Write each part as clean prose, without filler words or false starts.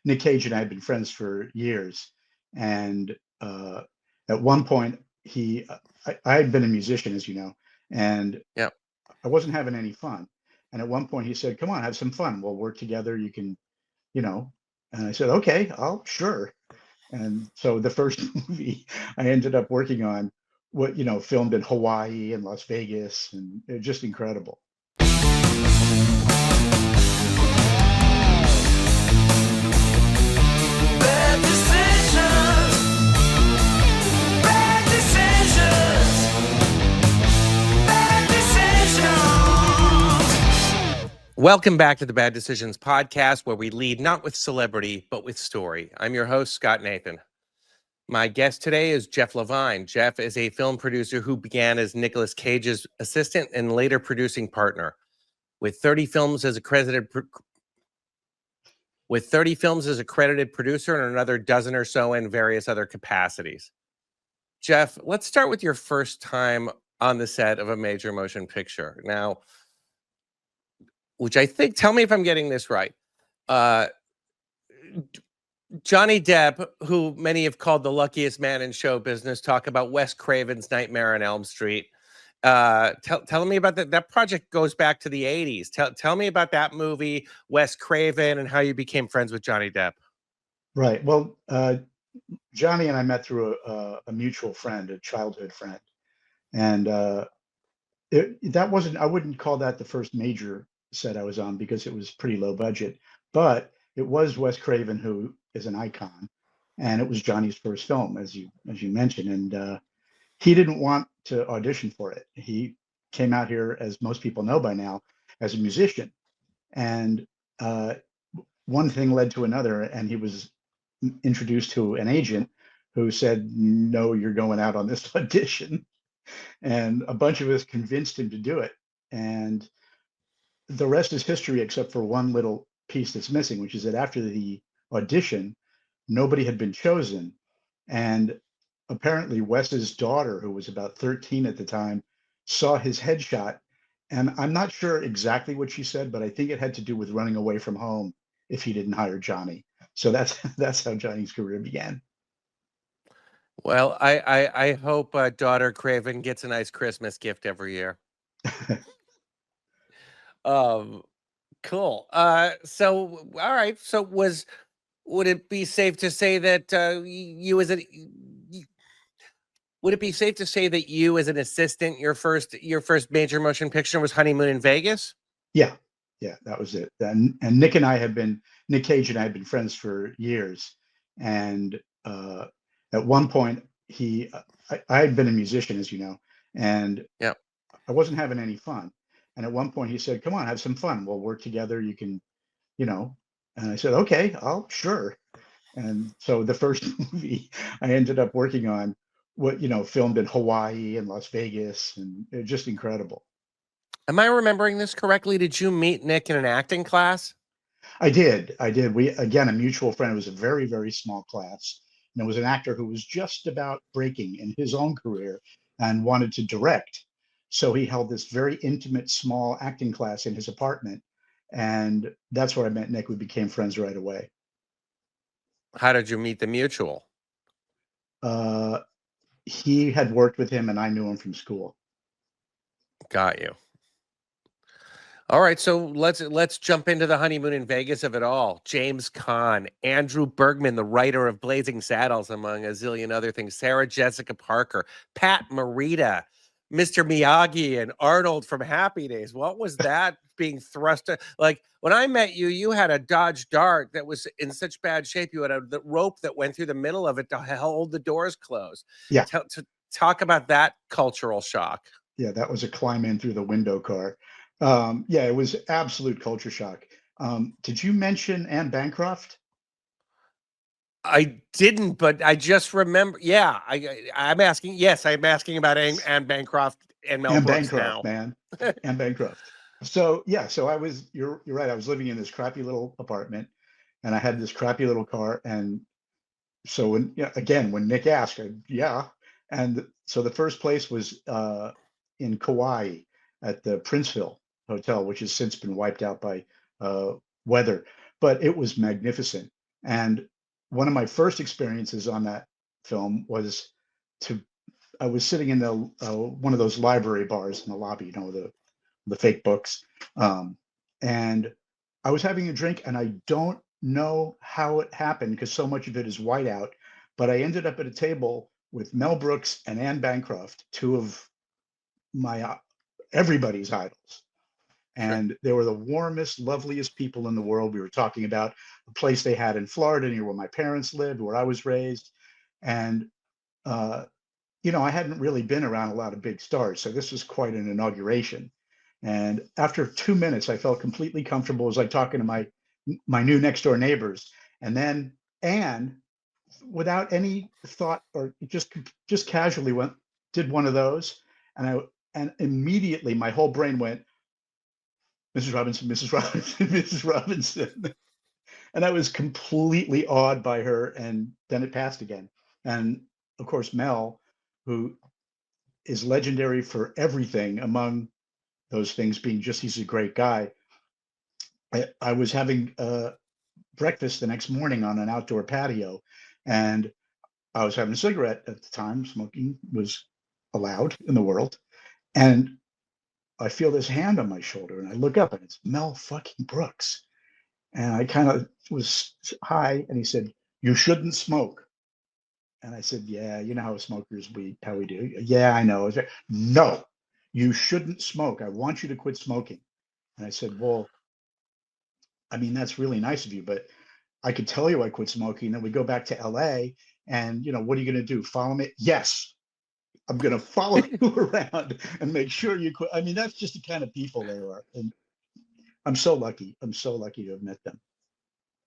Nick Cage and I had been friends for years, and at one point I had been a musician, as you know, and Yeah. I wasn't having any fun. And at one point he said, "Come on, have some fun. We'll work together. You can, you know." And I said, "Okay, I'll sure." And so the first movie I ended up working on, filmed in Hawaii and Las Vegas, and it was just incredible. Bad decisions, bad decisions, bad decisions. Welcome back to the Bad Decisions podcast, where we lead not with celebrity, but with story. I'm your host, Scott Nathan. My guest today is Jeff Levine. Jeff is a film producer who began as Nicolas Cage's assistant and later producing partner. With 30 films as accredited producer and another dozen or so in various other capacities. Jeff, let's start with your first time on the set of a major motion picture. Now, which I think, tell me if I'm getting this right. Johnny Depp, who many have called the luckiest man in show business, talk about Wes Craven's Nightmare on Elm Street. Tell me about that. That project goes back to the 80s. Tell me about that movie, Wes Craven, and how you became friends with Johnny Depp. Right. Well, Johnny and I met through a mutual friend, a childhood friend, and that wasn't. I wouldn't call that the first major set I was on because it was pretty low budget, but it was Wes Craven, who is an icon, and it was Johnny's first film, as you mentioned, and he didn't want to audition for it. He came out here, as most people know by now, as a musician, and uh, one thing led to another, and he was introduced to an agent who said, "No, you're going out on this audition." And a bunch of us convinced him to do it. And the rest is history, except for one little piece that's missing, which is that after the audition, nobody had been chosen. And apparently, Wes's daughter, who was about 13 at the time, saw his headshot. And I'm not sure exactly what she said, but I think it had to do with running away from home if he didn't hire Johnny. So that's how Johnny's career began. Well, I hope daughter Craven gets a nice Christmas gift every year. Um, cool. So all right. So would it be safe to say that would it be safe to say that you as an assistant, your first major motion picture was Honeymoon in Vegas? Yeah, yeah, that was it. And Nick Cage and I had been friends for years, and at one point I had been a musician, as you know, and Yeah. I wasn't having any fun. And at one point he said, "Come on, have some fun. We'll work together. You can, you know." And I said, "Okay, I'll sure." And so the first movie I ended up working on, filmed in Hawaii and Las Vegas, and it was just incredible. Am I remembering this correctly? Did you meet Nick in an acting class? I did. I did. We, again, a mutual friend. It was a very, very small class. And it was an actor who was just about breaking in his own career and wanted to direct. So he held this very intimate, small acting class in his apartment. And that's where I met Nick. We became friends right away. How did you meet the mutual? Uh, he had worked with him, and I knew him from school. Got you. All right, so let's jump into the honeymoon in Vegas of it all. James Caan, Andrew Bergman, the writer of Blazing Saddles, among a zillion other things. Sarah Jessica Parker, Pat Morita, Mr. Miyagi, and Arnold from Happy Days. What was that being thrust? Like when I met you, you had a Dodge Dart that was in such bad shape. You had the rope that went through the middle of it to hold the doors closed. Yeah, To talk about that cultural shock. yeah, that was a climb in through the window car. Yeah, it was absolute culture shock. Did you mention Anne Bancroft? I didn't, but I just remember. Yeah, I'm asking. Yes, I'm asking about Anne Bancroft and Mel Anne Brooks Bancroft, now. man. Anne Bancroft. So yeah, so you're right. I was living in this crappy little apartment, and I had this crappy little car. And so when, yeah, again, when Nick asked, yeah. And so the first place was in Kauai at the Princeville Hotel, which has since been wiped out by uh, weather, but it was magnificent. And one of my first experiences on that film was to I was sitting in the one of those library bars in the lobby, the fake books, and I was having a drink, and I don't know how it happened because so much of it is whiteout, but I ended up at a table with Mel Brooks and Anne Bancroft, two of my everybody's idols. Sure. And they were the warmest, loveliest people in the world. We were talking about a place they had in Florida near where my parents lived, where I was raised. And, uh, I hadn't really been around a lot of big stars. So this was quite an inauguration. And after 2 minutes, I felt completely comfortable. It was like talking to my new next door neighbors. And then Anne, without any thought or just casually did one of those. And immediately my whole brain went, Mrs. Robinson, Mrs. Robinson, Mrs. Robinson. And I was completely awed by her. And then it passed again. And of course, Mel, who is legendary for everything, among those things being just he's a great guy. I was having breakfast the next morning on an outdoor patio, and I was having a cigarette at the time. Smoking was allowed in the world. And I feel this hand on my shoulder, and I look up, and it's Mel fucking Brooks. And I kind of was high, and he said, "You shouldn't smoke." And I said, "Yeah, you know how smokers how we do." "Yeah, I know." I said, "No, you shouldn't smoke. I want you to quit smoking." And I said, "Well, I mean, that's really nice of you, but I could tell you I quit smoking. Then we go back to LA, and what are you going to do? Follow me?" "Yes, I'm going to follow you around and make sure you quit." I mean, that's just the kind of people they are. And I'm so lucky. I'm so lucky to have met them.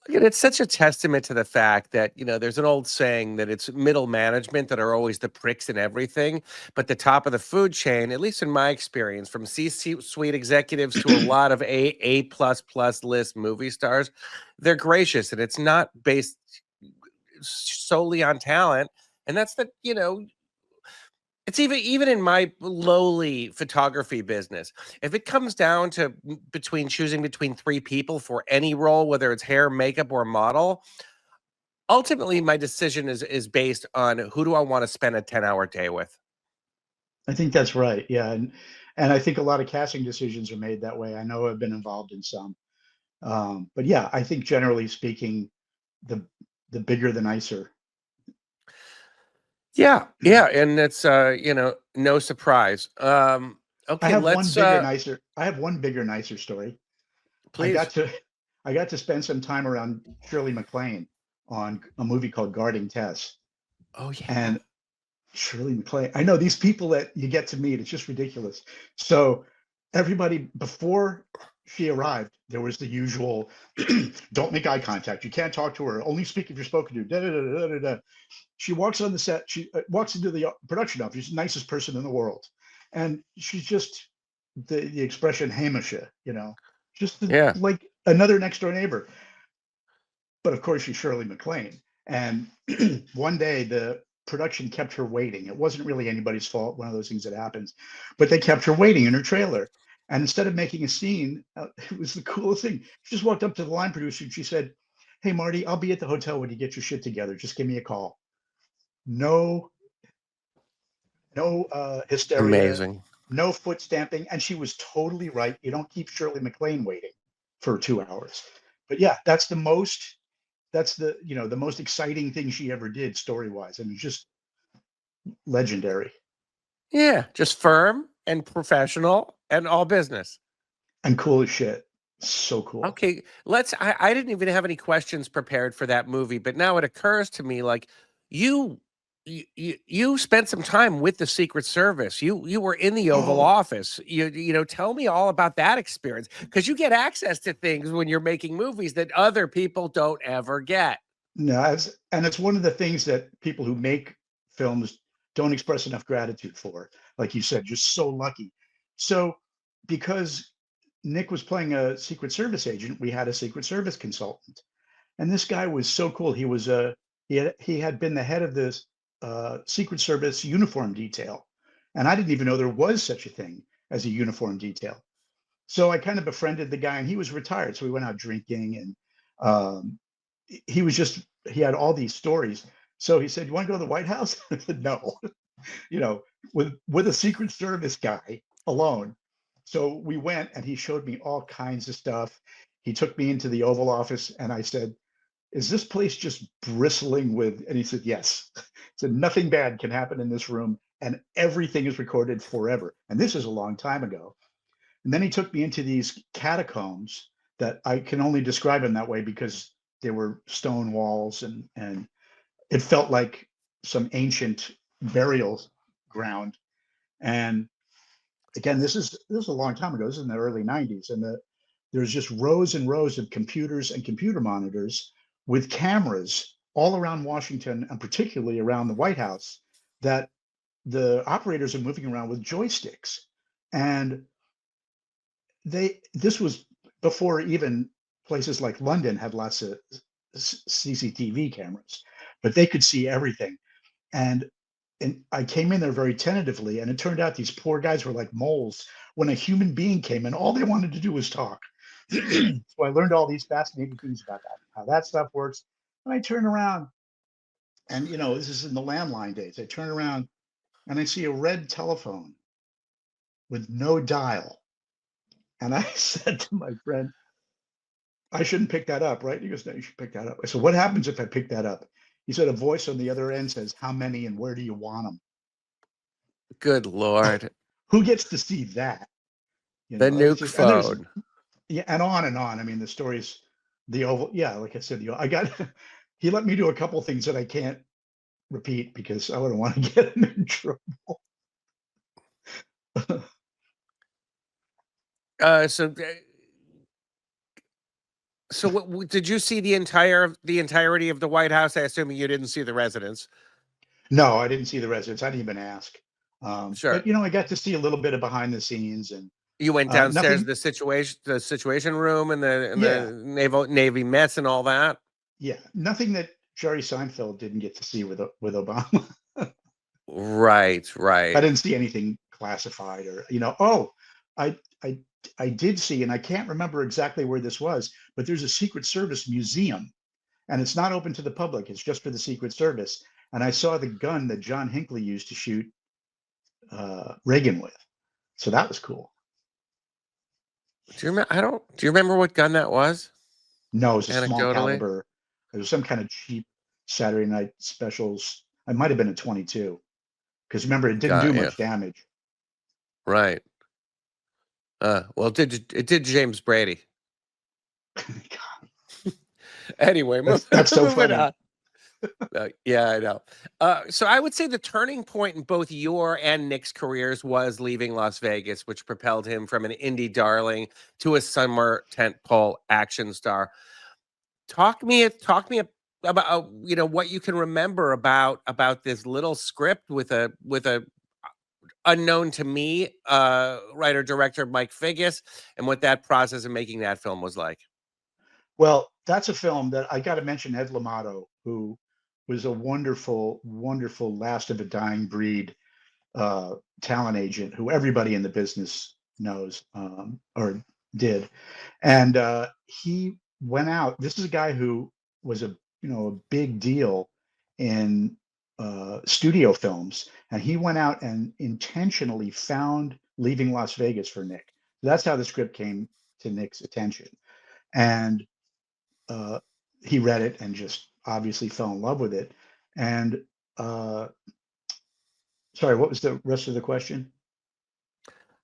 And it's such a testament to the fact that, there's an old saying that it's middle management that are always the pricks in everything, but the top of the food chain, at least in my experience, from C-suite executives to a lot of A plus plus list movie stars, they're gracious, and it's not based solely on talent. And that's it's even in my lowly photography business. If it comes down to choosing between three people for any role, whether it's hair, makeup, or model, ultimately my decision is based on who do I want to spend a 10-hour day with. I think that's right. Yeah. And I think a lot of casting decisions are made that way. I know I've been involved in some. But yeah, I think generally speaking, the bigger the nicer. Yeah, and it's no surprise. Okay, let's I have one bigger, nicer story. I got please. to I got to spend some time around Shirley MacLaine on a movie called Guarding Tess. Oh yeah. And Shirley MacLaine, I know these people that you get to meet, it's just ridiculous. So everybody, before she arrived, there was the usual don't make eye contact. You can't talk to her. Only speak if you're spoken to. Da, da, da, da, da, da. She walks on the set. She walks into the production office. She's the nicest person in the world. And she's just the expression Hamisha, just Yeah. like another next door neighbor. But of course, she's Shirley MacLaine. And one day the production kept her waiting. It wasn't really anybody's fault, one of those things that happens, but they kept her waiting in her trailer. And instead of making a scene, it was the coolest thing. She just walked up to the line producer and she said, "Hey, Marty, I'll be at the hotel when you get your shit together. Just give me a call." No, no hysteria, Amazing. no foot stamping. And she was totally right. You don't keep Shirley MacLaine waiting for 2 hours. But yeah, that's the most exciting thing she ever did story-wise. I mean, just legendary Yeah, just firm and professional and all business. and cool as shit. So cool. Okay, I didn't even have any questions prepared for that movie, but now it occurs to me, like, you you spent some time with the Secret Service. You were in the Oval Oh, Office. Tell me all about that experience, because you get access to things when you're making movies that other people don't ever get. no, it's one of the things that people who make films don't express enough gratitude for. Like you said, you're so lucky. So because Nick was playing a Secret Service agent, we had a Secret Service consultant. And this guy was so cool. He had been the head of this Secret Service uniform detail, and I didn't even know there was such a thing as a uniform detail. So I kind of befriended the guy, and he was retired. So we went out drinking, and he was just, he had all these stories. So he said, "You want to go to the White House?" I said, "No," with a Secret Service guy alone. So we went and he showed me all kinds of stuff. He took me into the Oval Office and I said, "Is this place just bristling with?" And he said, "Yes." He said, "Nothing bad can happen in this room and everything is recorded forever." And this is a long time ago. And then he took me into these catacombs that I can only describe in that way because there were stone walls and it felt like some ancient burial ground. And again, this is a long time ago. This is in the early 90s. And there's just rows and rows of computers and computer monitors with cameras all around Washington and particularly around the White House that the operators are moving around with joysticks. And this was before even places like London had lots of CCTV cameras, but they could see everything. And I came in there very tentatively, and it turned out these poor guys were like moles. When a human being came in, all they wanted to do was talk. So I learned all these fascinating things about that, how that stuff works. And I turn around, and this is in the landline days. I turn around and I see a red telephone with no dial. And I said to my friend, "I shouldn't pick that up, right?" He goes, "No, you should pick that up." I said, "What happens if I pick that up?" He said, "A voice on the other end says, 'How many and where do you want them?'" Good Lord. Who gets to see that? The It's nuke just, and there's, phone. yeah, and on and on. I mean, the stories, the Oval, yeah, like I said, I got, he let me do a couple things that I can't repeat because I wouldn't want to get him in trouble. So did you see the entirety of the White House? I assume you didn't see the residence. No, I didn't see the residents. I didn't even ask. Sure. But I got to see a little bit of behind the scenes and You went downstairs nothing. to the situation room and Yeah, the Navy mess and all that. yeah, nothing that Jerry Seinfeld didn't get to see with Obama. Right, I right. didn't see anything classified or, oh, I I I did see, and I can't remember exactly where this was, but there's a Secret Service museum and it's not open to the public. It's just for the Secret Service. And I saw the gun that John Hinckley used to shoot Reagan with. So that was cool. Do you remember? Do you remember what gun that was? No, it was a small Anecdotally, caliber. It was some kind of cheap Saturday night specials. It might have been a 22 because remember, it didn't do got you. much damage. Right. Well, it did James Brady. Anyway, That's so moving funny. on. Yeah, I know. So I would say the turning point in both your and Nick's careers was leaving Las Vegas, which propelled him from an indie darling to a summer tentpole action star. Talk me about what you can remember about this little script with a unknown to me writer director Mike Figgis, and what that process of making that film was like. Well, that's a film that I got to mention Ed L'Amato, who was a wonderful, wonderful last of a dying breed talent agent who everybody in the business knows or did. And he went out. This is a guy who was a big deal in studio films, and he went out and intentionally found Leaving Las Vegas for Nick. That's how the script came to Nick's attention, and uh, he read it and just obviously fell in love with it. And sorry, what was the rest of the question?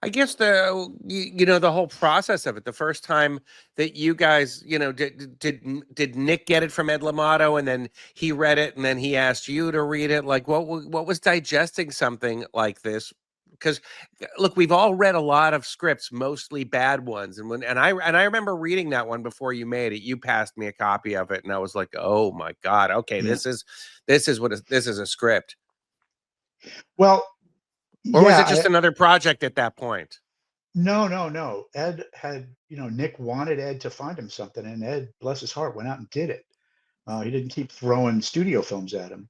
I guess the whole process of it. The first time that you guys did Nick get it from Ed L'Amato, and then he read it, and then he asked you to read it. Like what was digesting something like this? Because look, we've all read a lot of scripts, mostly bad ones, and I remember reading that one before you made it. You passed me a copy of it, and I was like, oh my god, okay, Yeah. this is this is a script. Well, Or was it yeah, just another project at that point? no. Ed had, Nick wanted Ed to find him something, and Ed, bless his heart, went out and did it. He didn't keep throwing studio films at him.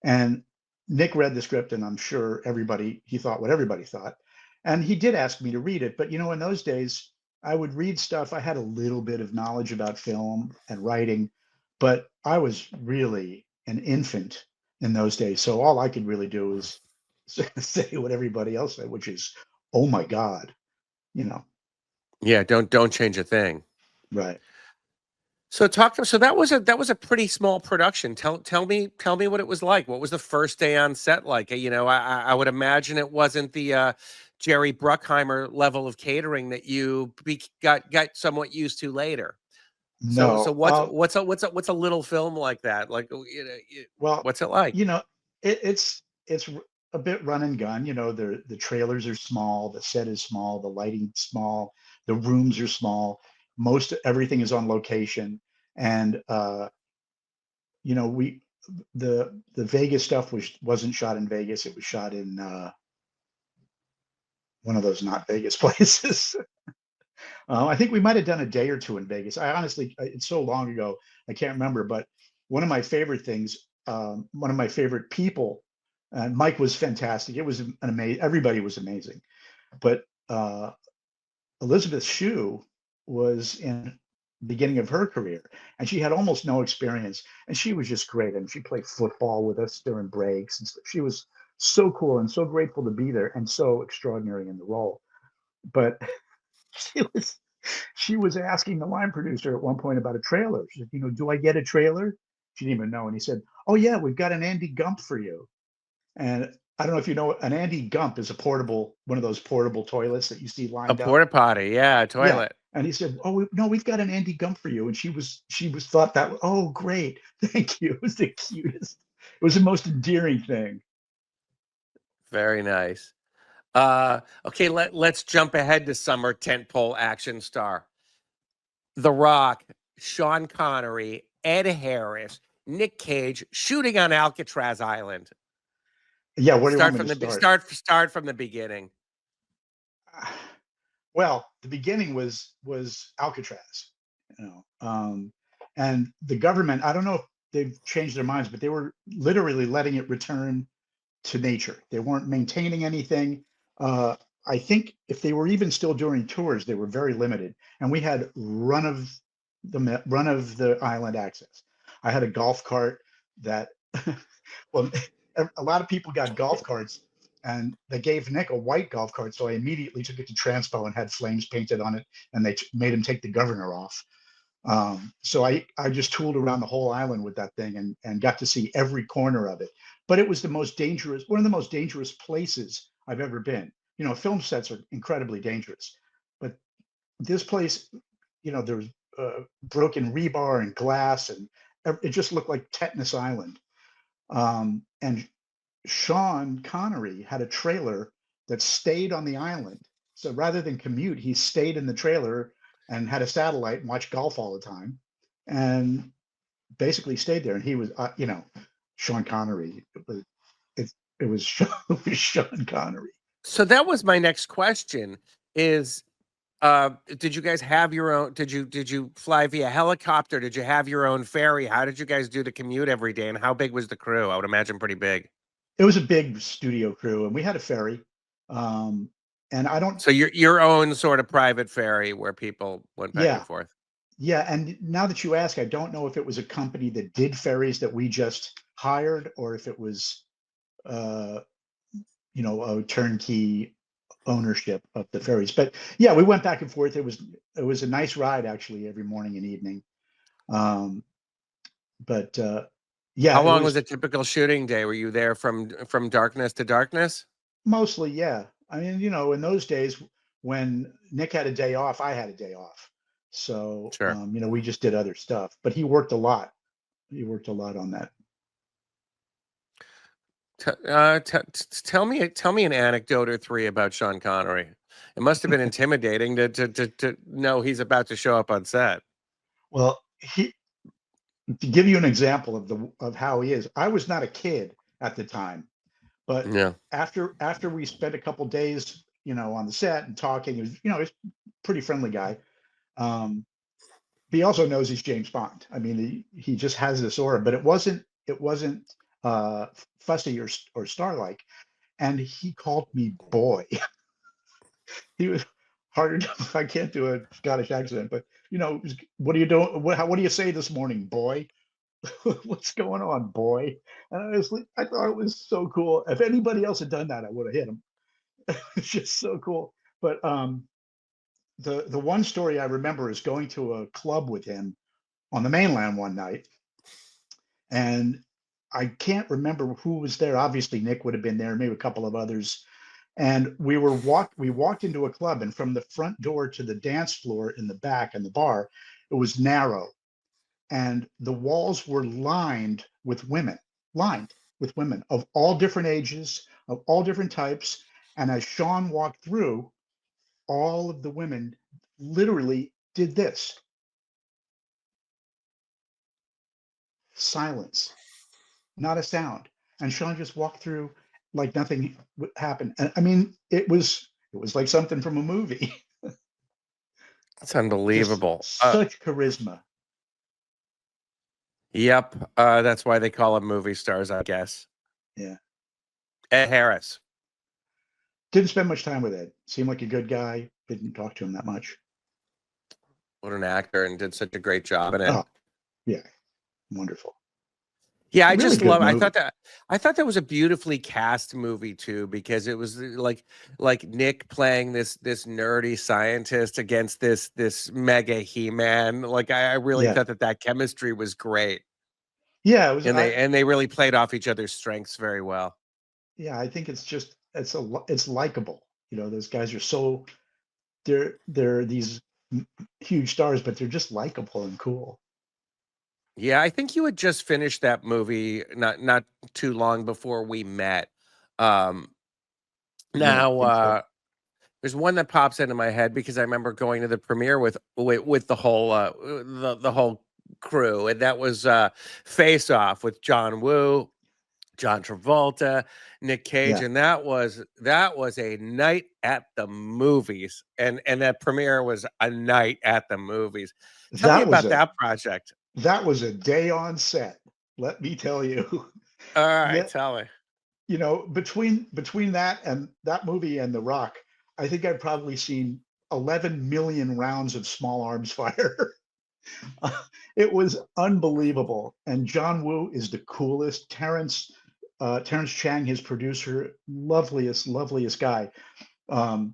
And Nick read the script, and I'm sure he thought what everybody thought. And he did ask me to read it. But, in those days, I would read stuff. I had a little bit of knowledge about film and writing, but I was really an infant in those days. So all I could really do is say what everybody else said, which is, "Oh my God," you know, Yeah, don't change a thing. right. So that was a pretty small production. Tell me what it was like. What was the first day on set like? You know, I would imagine it wasn't the Jerry Bruckheimer level of catering that you got somewhat used to later. So No, what's a little film like that? Like you know, well, what's it like? you know, it's a bit run and gun. You know, the trailers are small, the set is small, the lighting's small, the rooms are small. Most everything is on location, and you know, the Vegas stuff wasn't shot in Vegas. It was shot in one of those not Vegas places. I think we might have done a day or two in Vegas. I honestly, it's so long ago, I can't remember. But one of my favorite things, one of my favorite people, and Mike was fantastic. It was an amazing. Everybody was amazing. But Elizabeth Shue was in the beginning of her career, and she had almost no experience, and she was just great. And she played football with us during breaks, and stuff. She was so cool and so grateful to be there, and so extraordinary in the role. But she was she was asking the line producer at one point about a trailer. She said, "Do I get a trailer?" She didn't even know. And he said, "Oh yeah, we've got an Andy Gump for you." And I don't know if you know, an Andy Gump is a portable, one of those portable toilets that you see A lined up. porta potty, yeah, a Yeah. toilet. And he said, "Oh no, we've got an Andy Gump for you." And she was thought that, "Oh great, thank you." It was the cutest. It was the most endearing thing. Very nice. Okay, let's jump ahead to summer tentpole action star. The Rock, Sean Connery, Ed Harris, Nick Cage shooting on Alcatraz Island. Yeah, where do you want me to start? Start from the beginning. Well, the beginning was Alcatraz, and the government. I don't know if they've changed their minds, but they were literally letting it return to nature. They weren't maintaining anything. Uh, I think if they were even still doing tours, they were very limited, and we had run of the island access. I had a golf cart that, well, a lot of people got golf carts, and they gave Nick a white golf cart, so I immediately took it to Transpo and had flames painted on it, and they made him take the governor off. So I just tooled around the whole island with that thing, and got to see every corner of it. But it was one of the most dangerous places I've ever been. Film sets are incredibly dangerous, but this place, there was broken rebar and glass, and it just looked like Tetanus Island. And Sean Connery had a trailer that stayed on the island. So rather than commute, he stayed in the trailer and had a satellite and watched golf all the time, and basically stayed there. And he was, Sean Connery. It was Sean Connery. So that was my next question is did you guys have your own did you fly via helicopter? Did you have your own ferry? How did you guys do the commute every day, and how big was the crew? I would imagine pretty big. It was a big studio crew, and we had a ferry. And I don't, So your own sort of private ferry where people went back and yeah, forth. yeah. And now that you ask, I don't know if it was a company that did ferries that we just hired, or if it was, uh, a turnkey ownership of the ferries. But yeah, we went back and forth. It was a nice ride actually every morning and evening. Um, but yeah, How it long was was a typical shooting day? Were you there from darkness to darkness? mostly, yeah. I mean, in those days when Nick had a day off, I had a day off. So, Sure. we just did other stuff, but he worked a lot. He worked a lot on that. Tell me an anecdote or three about Sean Connery. It must have been intimidating to know he's about to show up on set. Well, to give you an example of how he is, I was not a kid at the time, but Yeah. after we spent a couple days, on the set and talking, he's a pretty friendly guy. But he also knows he's James Bond. I mean, he just has this aura, but it wasn't fussy or star-like. And he called me boy. He was harder to, I can't do a Scottish accent, but what are you doing? What do you say this morning, boy? What's going on, boy? And I thought it was so cool. If anybody else had done that, I would have hit him. It's just so cool. But the one story I remember is going to a club with him on the mainland one night, and I can't remember who was there. Obviously, Nick would have been there, maybe a couple of others. And we walked into a club, and from the front door to the dance floor in the back and the bar, it was narrow, and the walls were lined with women of all different ages, of all different types. And as Sean walked through, all of the women literally did this. Silence, not a sound. And Sean just walked through like nothing happened. And I mean, it was like something from a movie. That's Just unbelievable. such charisma. Yep. That's why they call them movie stars, I guess. Yeah. Ed Harris. Didn't spend much time with Ed. Seemed like a good guy. Didn't talk to him that much. What an actor, and did such a great job in it. Oh, yeah. Wonderful. Yeah, I Really just good love. movie. I thought that was a beautifully cast movie too, because it was like Nick playing this nerdy scientist against this mega He-Man. Like I really Yeah. thought that chemistry was great, Yeah, it was. and they really played off each other's strengths very well. Yeah, I think it's likable. Those guys are so they're these huge stars, but they're just likable and cool. Yeah, I think you had just finished that movie not too long before we met. Um, Yeah, I now, think so. there's one that pops into my head because I remember going to the premiere with the whole the whole crew, and that was Face Off with John Woo, John Travolta, Nick Cage, Yeah, and that was a night at the movies, and that premiere was a night at the movies. Tell me that was about a that project. that was a day on set. Let me tell you. All right, That, tell me. between that movie and The Rock, I think I've probably seen 11 million rounds of small arms fire. It was unbelievable. And John Woo is the coolest. Terrence Chang, his producer, loveliest guy. Um,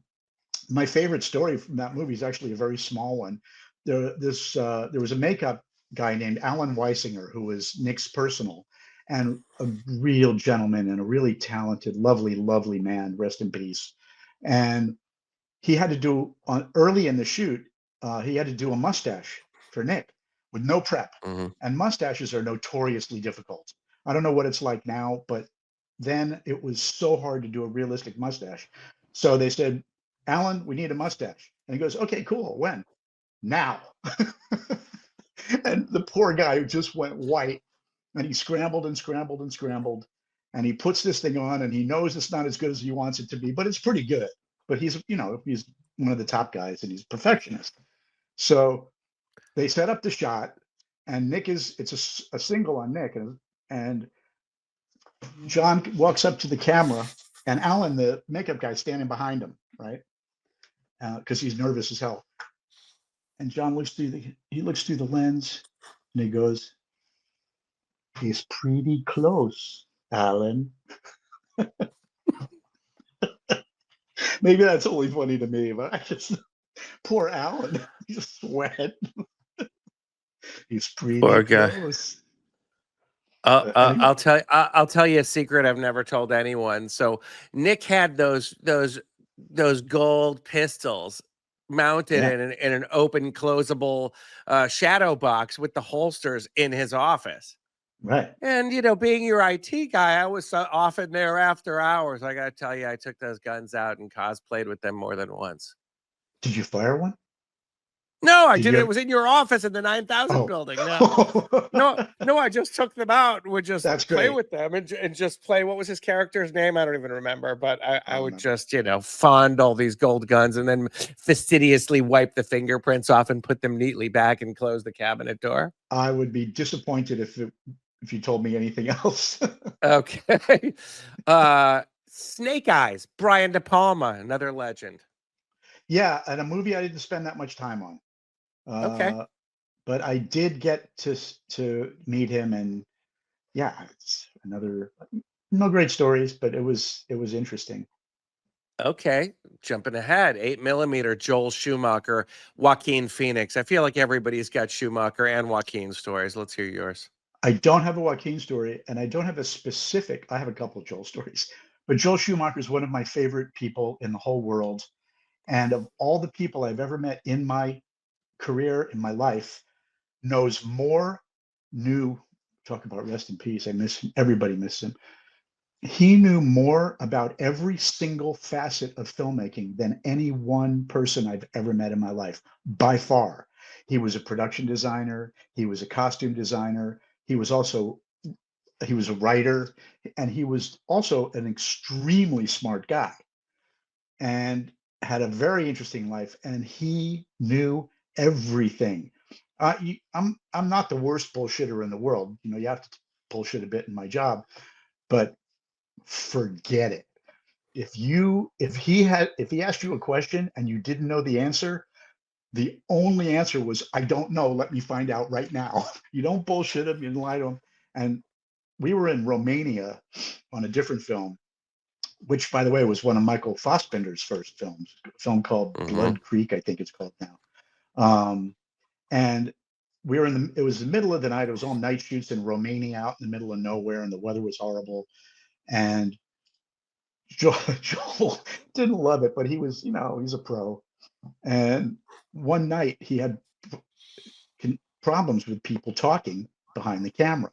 my favorite story from that movie is actually a very small one. There was a makeup guy named Alan Weisinger who was Nick's personal, and a real gentleman and a really talented, lovely man. Rest in peace. And he had to do early in the shoot. He had to do a mustache for Nick with no prep, Mhm. and mustaches are notoriously difficult. I don't know what it's like now, but then it was so hard to do a realistic mustache. So they said, Alan, we need a mustache. And he goes, okay, cool. When? Now. And the poor guy just went white, and he scrambled and scrambled and scrambled. And he puts this thing on, and he knows it's not as good as he wants it to be, but it's pretty good. But he's one of the top guys, and he's a perfectionist. So they set up the shot, and it's a single on Nick, and John walks up to the camera, and Alan, the makeup guy, standing behind him, right? Because he's nervous as hell. And John looks through the lens, and he goes, "He's pretty close, Alan." Maybe that's only funny to me, but poor Alan, he's sweat. He's pretty Poor guy. close. I'll tell you a secret I've never told anyone. So Nick had those gold pistols mounted Yeah. in an open closable shadow box with the holsters in his office. Right. And being your IT guy, I was often there after hours. I gotta tell you, I took those guns out and cosplayed with them more than once. Did you fire one? No, I Did did. you It ever- was in your office in the 9000 Oh. building. No, I just took them out and would just That's play great. with them and just play. What was his character's name? I don't even remember, but I don't would remember. just, fondle these gold guns and then fastidiously wipe the fingerprints off and put them neatly back and close the cabinet door. I would be disappointed if you told me anything else. Okay. Snake Eyes, Brian De Palma, another legend. Yeah, and a movie I didn't spend that much time on. Okay. but I did get to meet him, and yeah, it's another no great stories, but it was interesting. Okay, jumping ahead, 8mm, Joel Schumacher, Joaquin Phoenix. I feel like everybody's got Schumacher and Joaquin stories. Let's hear yours. I don't have a Joaquin story, and I don't have a specific. I have a couple of Joel stories, but Joel Schumacher is one of my favorite people in the whole world. And of all the people I've ever met in my career, in my life, knows more, knew, talk about rest in peace. I miss him. Everybody misses him. He knew more about every single facet of filmmaking than any one person I've ever met in my life, by far. He was a production designer. He was a costume designer. He was a writer, and he was also an extremely smart guy and had a very interesting life. And he knew everything. I'm not the worst bullshitter in the world. You know, you have to bullshit a bit in my job, but forget it. If he asked you a question and you didn't know the answer, the only answer was, I don't know, let me find out right now. You don't bullshit him, you don't lie to him. And we were in Romania on a different film, which, by the way, was one of Michael Fassbender's first films, a film called Blood Creek, I think it's called now. And we were it was the middle of the night. It was all night shoots in Romania, out in the middle of nowhere, and the weather was horrible. And Joel didn't love it, but he was, he's a pro. And one night he had problems with people talking behind the camera.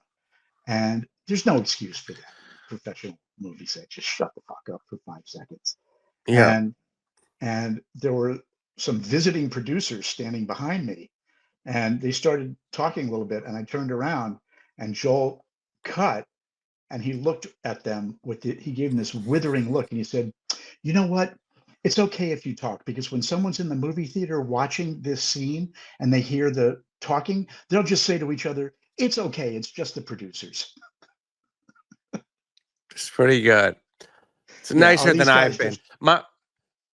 And there's no excuse for that. Professional movie set, just shut the fuck up for 5 seconds. Yeah. And there were some visiting producers standing behind me, and they started talking a little bit, and I turned around and Joel cut, and he looked at them he gave them this withering look, and he said, you know what? It's okay if you talk, because when someone's in the movie theater watching this scene and they hear the talking, they'll just say to each other, it's okay, it's just the producers. It's pretty good. It's Yeah, nicer these than I've guys been.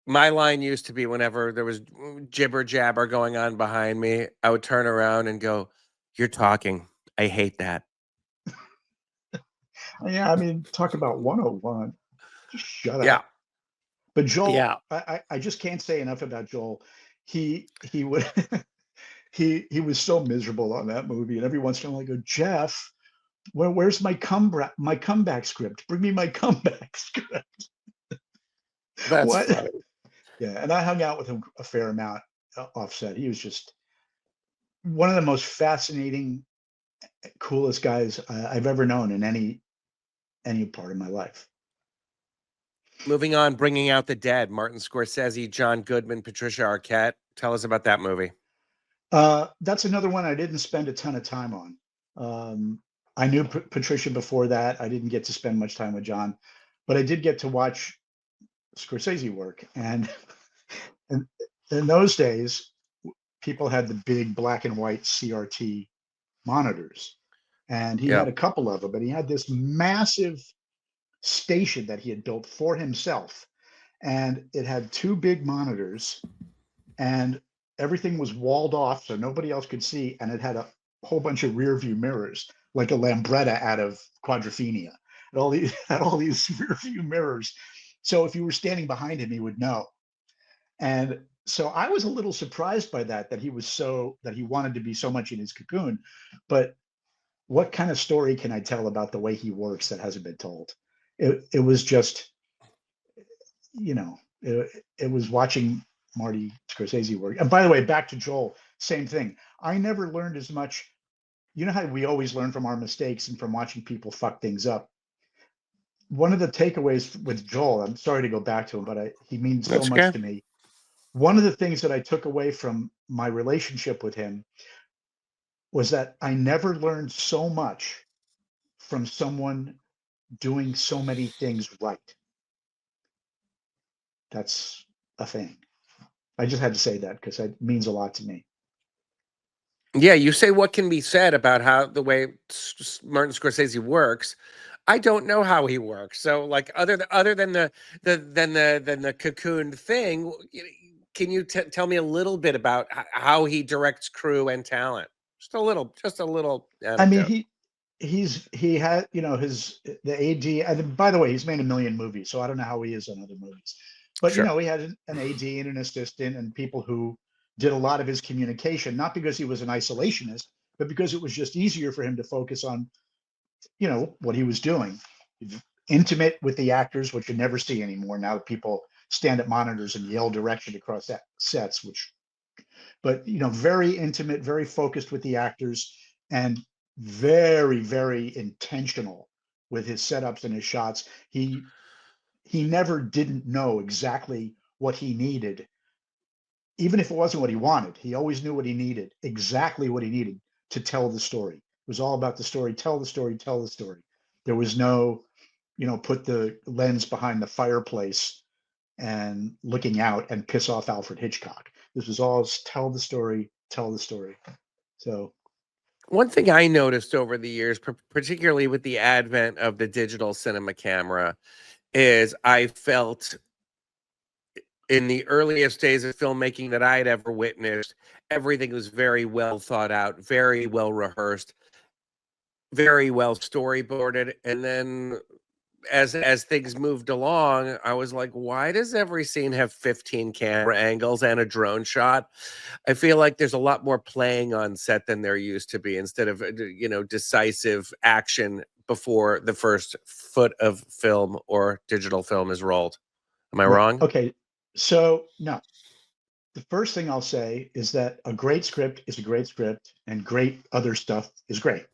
My line used to be, whenever there was jibber jabber going on behind me, I would turn around and go, "You're talking. I hate that." Yeah, I mean, talk about 101. Just shut Yeah. up. But Joel, Yeah. I just can't say enough about Joel. He would he was so miserable on that movie, and every once in a while I go, Jeff, where's my comeback script? Bring me my comeback script. That's What? funny. Yeah, and I hung out with him a fair amount offset. He was just one of the most fascinating, coolest guys I've ever known in any part of my life. Moving on, Bringing Out the Dead, Martin Scorsese, John Goodman, Patricia Arquette. Tell us about that movie. That's another one I didn't spend a ton of time on. I knew Patricia before that. I didn't get to spend much time with John, but I did get to watch Scorsese work. And in those days, people had the big black and white CRT monitors, and he Yeah. had a couple of them, but he had this massive station that he had built for himself, and it had 2 big monitors, and everything was walled off so nobody else could see, and it had a whole bunch of rear view mirrors, like a Lambretta out of Quadrophenia. And had all these rear view mirrors, so if you were standing behind him, he would know. And so I was a little surprised by that he wanted to be so much in his cocoon. But what kind of story can I tell about the way he works that hasn't been told? It was just, it was watching Marty Scorsese work. And by the way, back to Joel, same thing. I never learned as much. You know how we always learn from our mistakes and from watching people fuck things up. One of the takeaways with Joel, I'm sorry to go back to him, but he means so That's much okay. to me. One of the things that I took away from my relationship with him was that I never learned so much from someone doing so many things right. That's a thing. I just had to say that because it means a lot to me. Yeah, you say what can be said about how the way Martin Scorsese works. I don't know how he works. So, like, other than the cocoon thing, can you tell me a little bit about how he directs crew and talent? Just a little I mean, anecdote. he had, the AD, and by the way, he's made a million movies, so I don't know how he is on other movies. But Sure. he had an AD and an assistant and people who did a lot of his communication, not because he was an isolationist, but because it was just easier for him to focus on, what he was doing. Intimate with the actors, which you never see anymore. Now that people stand at monitors and yell direction across sets, but very intimate, very focused with the actors, and very, very intentional with his setups and his shots. He never didn't know exactly what he needed, even if it wasn't what he wanted. He always knew what he needed, exactly what he needed to tell the story. It was all about the story, tell the story, tell the story. There was no, put the lens behind the fireplace and looking out and piss off Alfred Hitchcock. This was all tell the story, tell the story. So One thing I noticed over the years, particularly with the advent of the digital cinema camera, is I felt in the earliest days of filmmaking that I had ever witnessed, everything was very well thought out, very well rehearsed, very well storyboarded. And then as things moved along, I was like, why does every scene have 15 camera angles and a drone shot? I feel like there's a lot more playing on set than there used to be, instead of decisive action before the first foot of film or digital film is rolled. Am I right. wrong? Okay. So no. The first thing I'll say is that a great script is a great script, and great other stuff is great.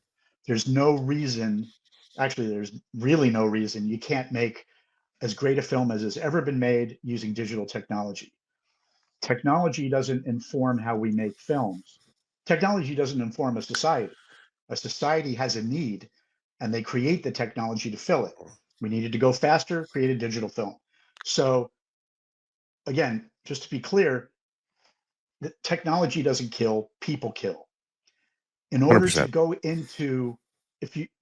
There's no reason, actually, there's really no reason you can't make as great a film as has ever been made using digital technology. Technology doesn't inform how we make films. Technology doesn't inform a society. A society has a need, and they create the technology to fill it. We needed to go faster, create a digital film. So again, just to be clear, the technology doesn't kill, people kill. In order to 100%. go into,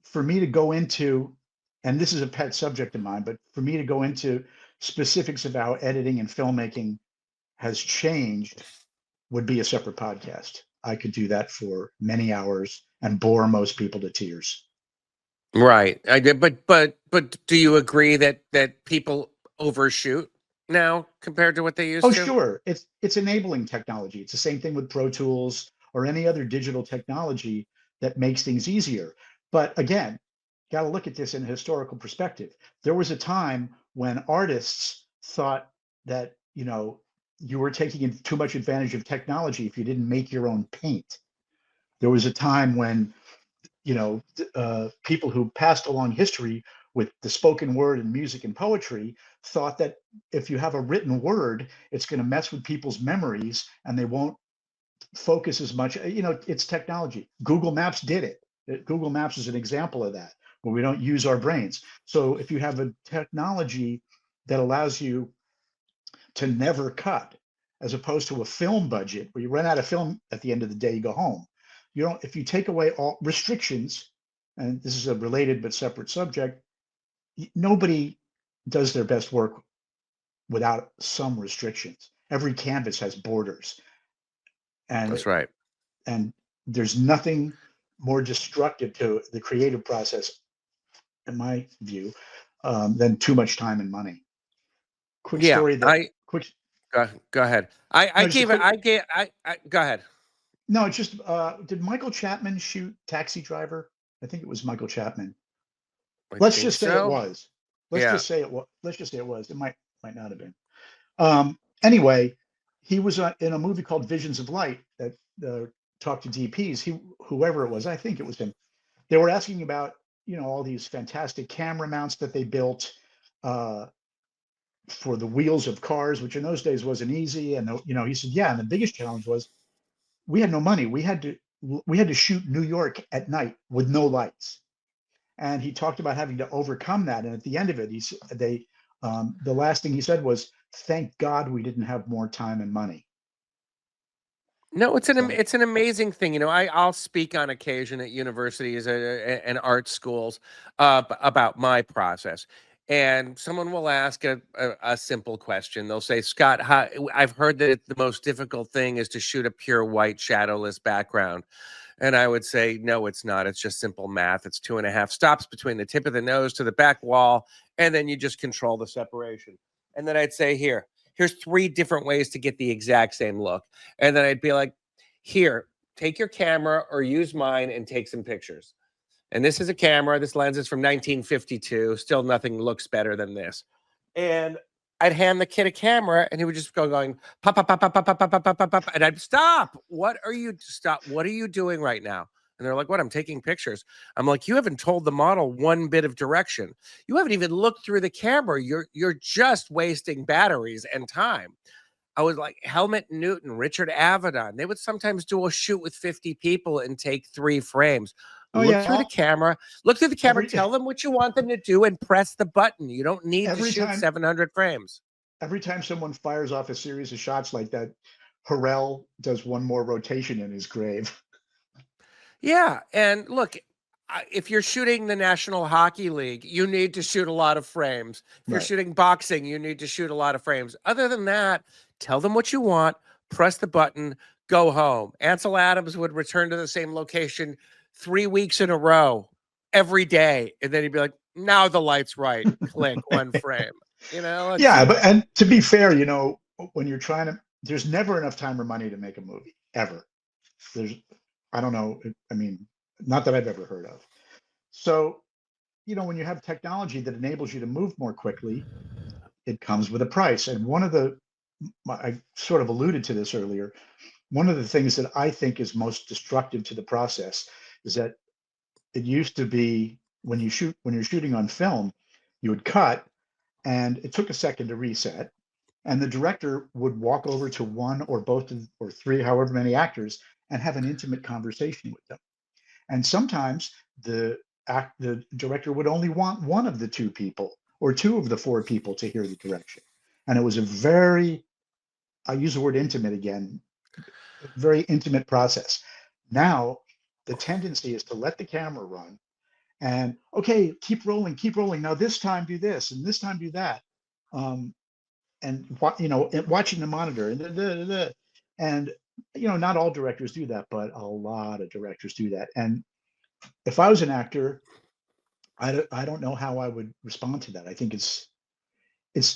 for me to go into, and this is a pet subject of mine, but for me to go into specifics of how editing and filmmaking has changed would be a separate podcast. I could do that for many hours and bore most people to tears. Right. I did, but do you agree that people overshoot now compared to what they used Oh, to? sure. It's enabling technology. It's the same thing with Pro Tools or any other digital technology that makes things easier. But again, got to look at this in a historical perspective. There was a time when artists thought that, you were taking too much advantage of technology if you didn't make your own paint. There was a time when, people who passed along history with the spoken word and music and poetry thought that if you have a written word, it's going to mess with people's memories and they won't focus as much. It's technology. Google Maps did it. Google Maps is an example of that, where we don't use our brains. So if you have a technology that allows you to never cut, as opposed to a film budget where you run out of film at the end of the day, you go home. If you take away all restrictions, and this is a related but separate subject, nobody does their best work without some restrictions. Every canvas has borders, and That's right. and there's nothing more destructive to the creative process, in my view, than too much time and money. Quick Yeah. story that quick. Go ahead. I No, just a gave it. quick. I go ahead. No, it's just. Did Michael Chapman shoot Taxi Driver? I think it was Michael Chapman. I Let's think just say it so. was. Let's Yeah. just say it was. Let's just say it was. It might not have been. Anyway, he was in a movie called Visions of Light that talked to DPs. Whoever it was, I think it was him. They were asking about all these fantastic camera mounts that they built for the wheels of cars, which in those days wasn't easy. And he said, yeah, and the biggest challenge was we had no money. We had to shoot New York at night with no lights. And he talked about having to overcome that. And at the end of it, the last thing he said was, "Thank God we didn't have more time and money." No, So it's an amazing thing. I'll speak on occasion at universities and art schools about my process, and someone will ask a simple question. They'll say, "Scott, I've heard that the most difficult thing is to shoot a pure white shadowless background." And I would say, no, it's not. It's just simple math. It's 2.5 stops between the tip of the nose to the back wall. And then you just control the separation. And then I'd say, here's 3 different ways to get the exact same look. And then I'd be like, here, take your camera or use mine and take some pictures. And this is a camera. This lens is from 1952. Still nothing looks better than this. And I'd hand the kid a camera and he would just go going pop, pop, pop, pop, pop, pop, pop, pop, pop, pop. And I'd stop. What are you doing right now? And they're like, what? I'm taking pictures. I'm like, you haven't told the model one bit of direction. You haven't even looked through the camera. You're just wasting batteries and time. I was like, Helmut Newton, Richard Avedon. They would sometimes do a shoot with 50 people and take 3 frames. Look through the camera. Tell them what you want them to do and press the button. You don't need to shoot 700 frames. Every time someone fires off a series of shots like that, Harrell does one more rotation in his grave. Yeah. And look, if you're shooting the National Hockey League, you need to shoot a lot of frames. If you're shooting boxing, you need to shoot a lot of frames. Other than that, tell them what you want, press the button, go home. Ansel Adams would return to the same location 3 weeks in a row every day. And then he'd be like, now the light's right. Click 1 frame. Yeah, and to be fair, when you're trying to, there's never enough time or money to make a movie, ever. I don't know. I mean, not that I've ever heard of. So, when you have technology that enables you to move more quickly, it comes with a price. And I sort of alluded to this earlier. One of the things that I think is most destructive to the process is that it used to be when you're shooting on film, you would cut and it took a second to reset. And the director would walk over to one or both or 3, however many actors, and have an intimate conversation with them. And sometimes the director would only want one of the 2 people or 2 of the 4 people to hear the direction. And it was I use the word intimate again, a very intimate process. Now, the tendency is to let the camera run and, okay, keep rolling. Now this time do this and this time do that. And watching the monitor and not all directors do that, but a lot of directors do that. And if I was an actor, I don't know how I would respond to that. I think it's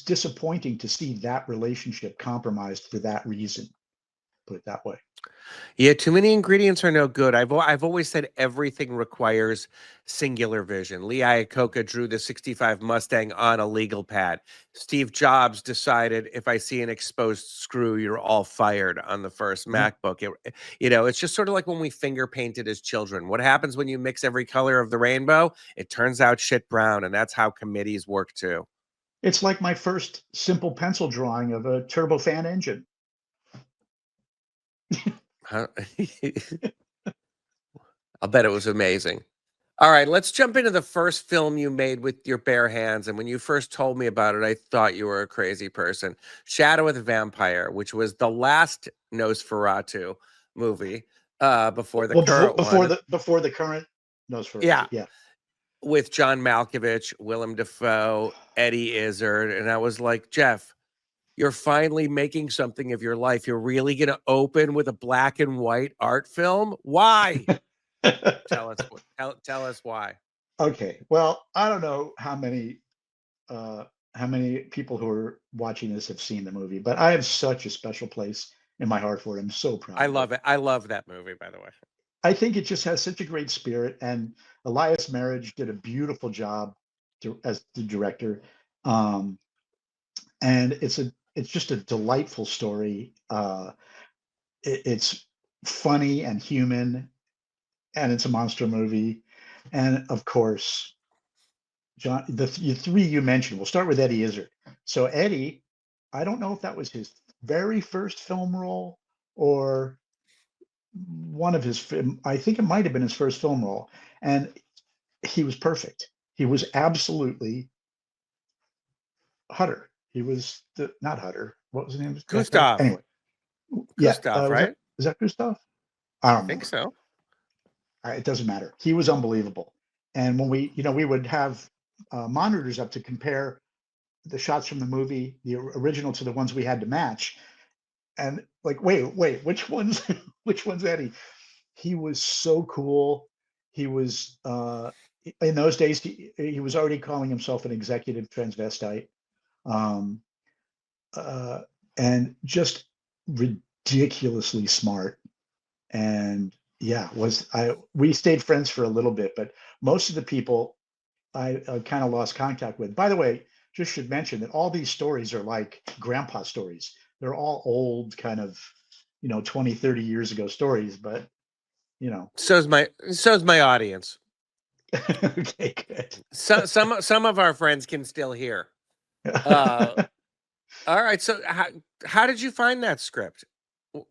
disappointing to see that relationship compromised for that reason. Put it that way. Yeah, too many ingredients are no good. I've always said everything requires singular vision. Lee Iacocca drew the 65 Mustang on a legal pad. Steve Jobs decided, if I see an exposed screw, you're all fired on the first MacBook. It's just sort of like when we finger painted as children. What happens when you mix every color of the rainbow? It turns out shit brown, and that's how committees work too. It's like my first simple pencil drawing of a turbofan engine. I'll bet it was amazing. All right, let's jump into the first film you made with your bare hands. And when you first told me about it, I thought you were a crazy person. Shadow of the Vampire, which was the last Nosferatu movie before the current one. Before the current Nosferatu. Yeah. With John Malkovich, Willem Dafoe, Eddie Izzard. And I was like, Jeff, you're finally making something of your life. You're really going to open with a black and white art film? Why? Tell us why. Okay. Well, I don't know how many people who are watching this have seen the movie, but I have such a special place in my heart for it. I'm so proud. I love it. I love that movie, by the way. I think it just has such a great spirit, and Elias Marriage did a beautiful job as the director. And it's just a delightful story. It's funny and human, and it's a monster movie. And of course, John, the 3 you mentioned, we'll start with Eddie Izzard. So Eddie, I don't know if that was his very first film role or one of his, I think it might have been his first film role. And he was perfect. He was absolutely Hutter. He was not Hutter. What was his name? Gustav. Anyway. Gustav, right? Is that Gustav? I don't think so. It doesn't matter. He was unbelievable. And when we would have monitors up to compare the shots from the movie, the original, to the ones we had to match. And like, wait, which one's Eddie? he was so cool. He was in those days he was already calling himself an executive transvestite, um, uh, and just ridiculously smart. And yeah, we stayed friends for a little bit, but most of the people I kind of lost contact with. By the way, just should mention that all these stories are like grandpa stories. They're all old, kind of, 20, 30 years ago stories, but you know. So's my audience. Okay, good. Some of our friends can still hear. All right. So how did you find that script?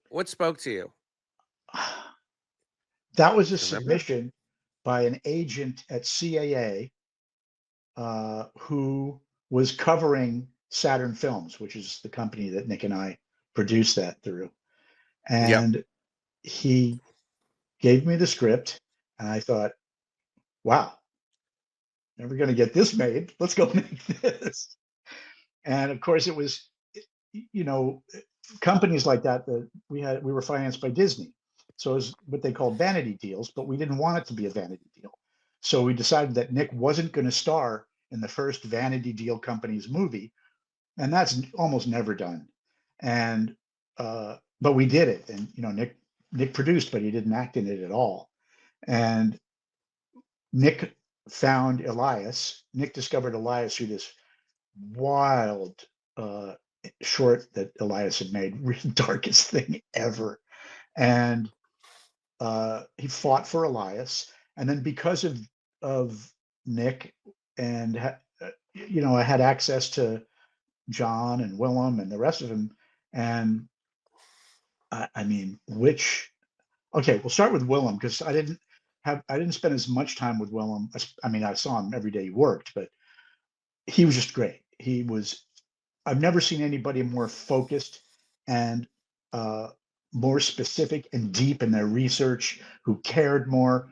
What spoke to you? That was a Remember? submission by an agent at CAA who was covering Saturn Films, which is the company that Nick and I produced that through. And he gave me the script, and I thought, wow, never going to get this made. Let's go make this. And of course, it was, companies like that we were financed by Disney. So it was what they called vanity deals, but we didn't want it to be a vanity deal. So we decided that Nick wasn't going to star in the first vanity deal company's movie, and that's almost never done. And but we did it, and Nick produced, but he didn't act in it at all. And Nick found Elias. Nick discovered Elias through this wild short that Elias had made, really darkest thing ever. And he fought for Elias, and then because of Nick, and I had access to John and Willem and the rest of them, and I mean, okay, we'll start with Willem, because I didn't spend as much time with Willem. I mean, I saw him every day he worked, but he was just great. I've never seen anybody more focused and more specific and deep in their research, who cared more.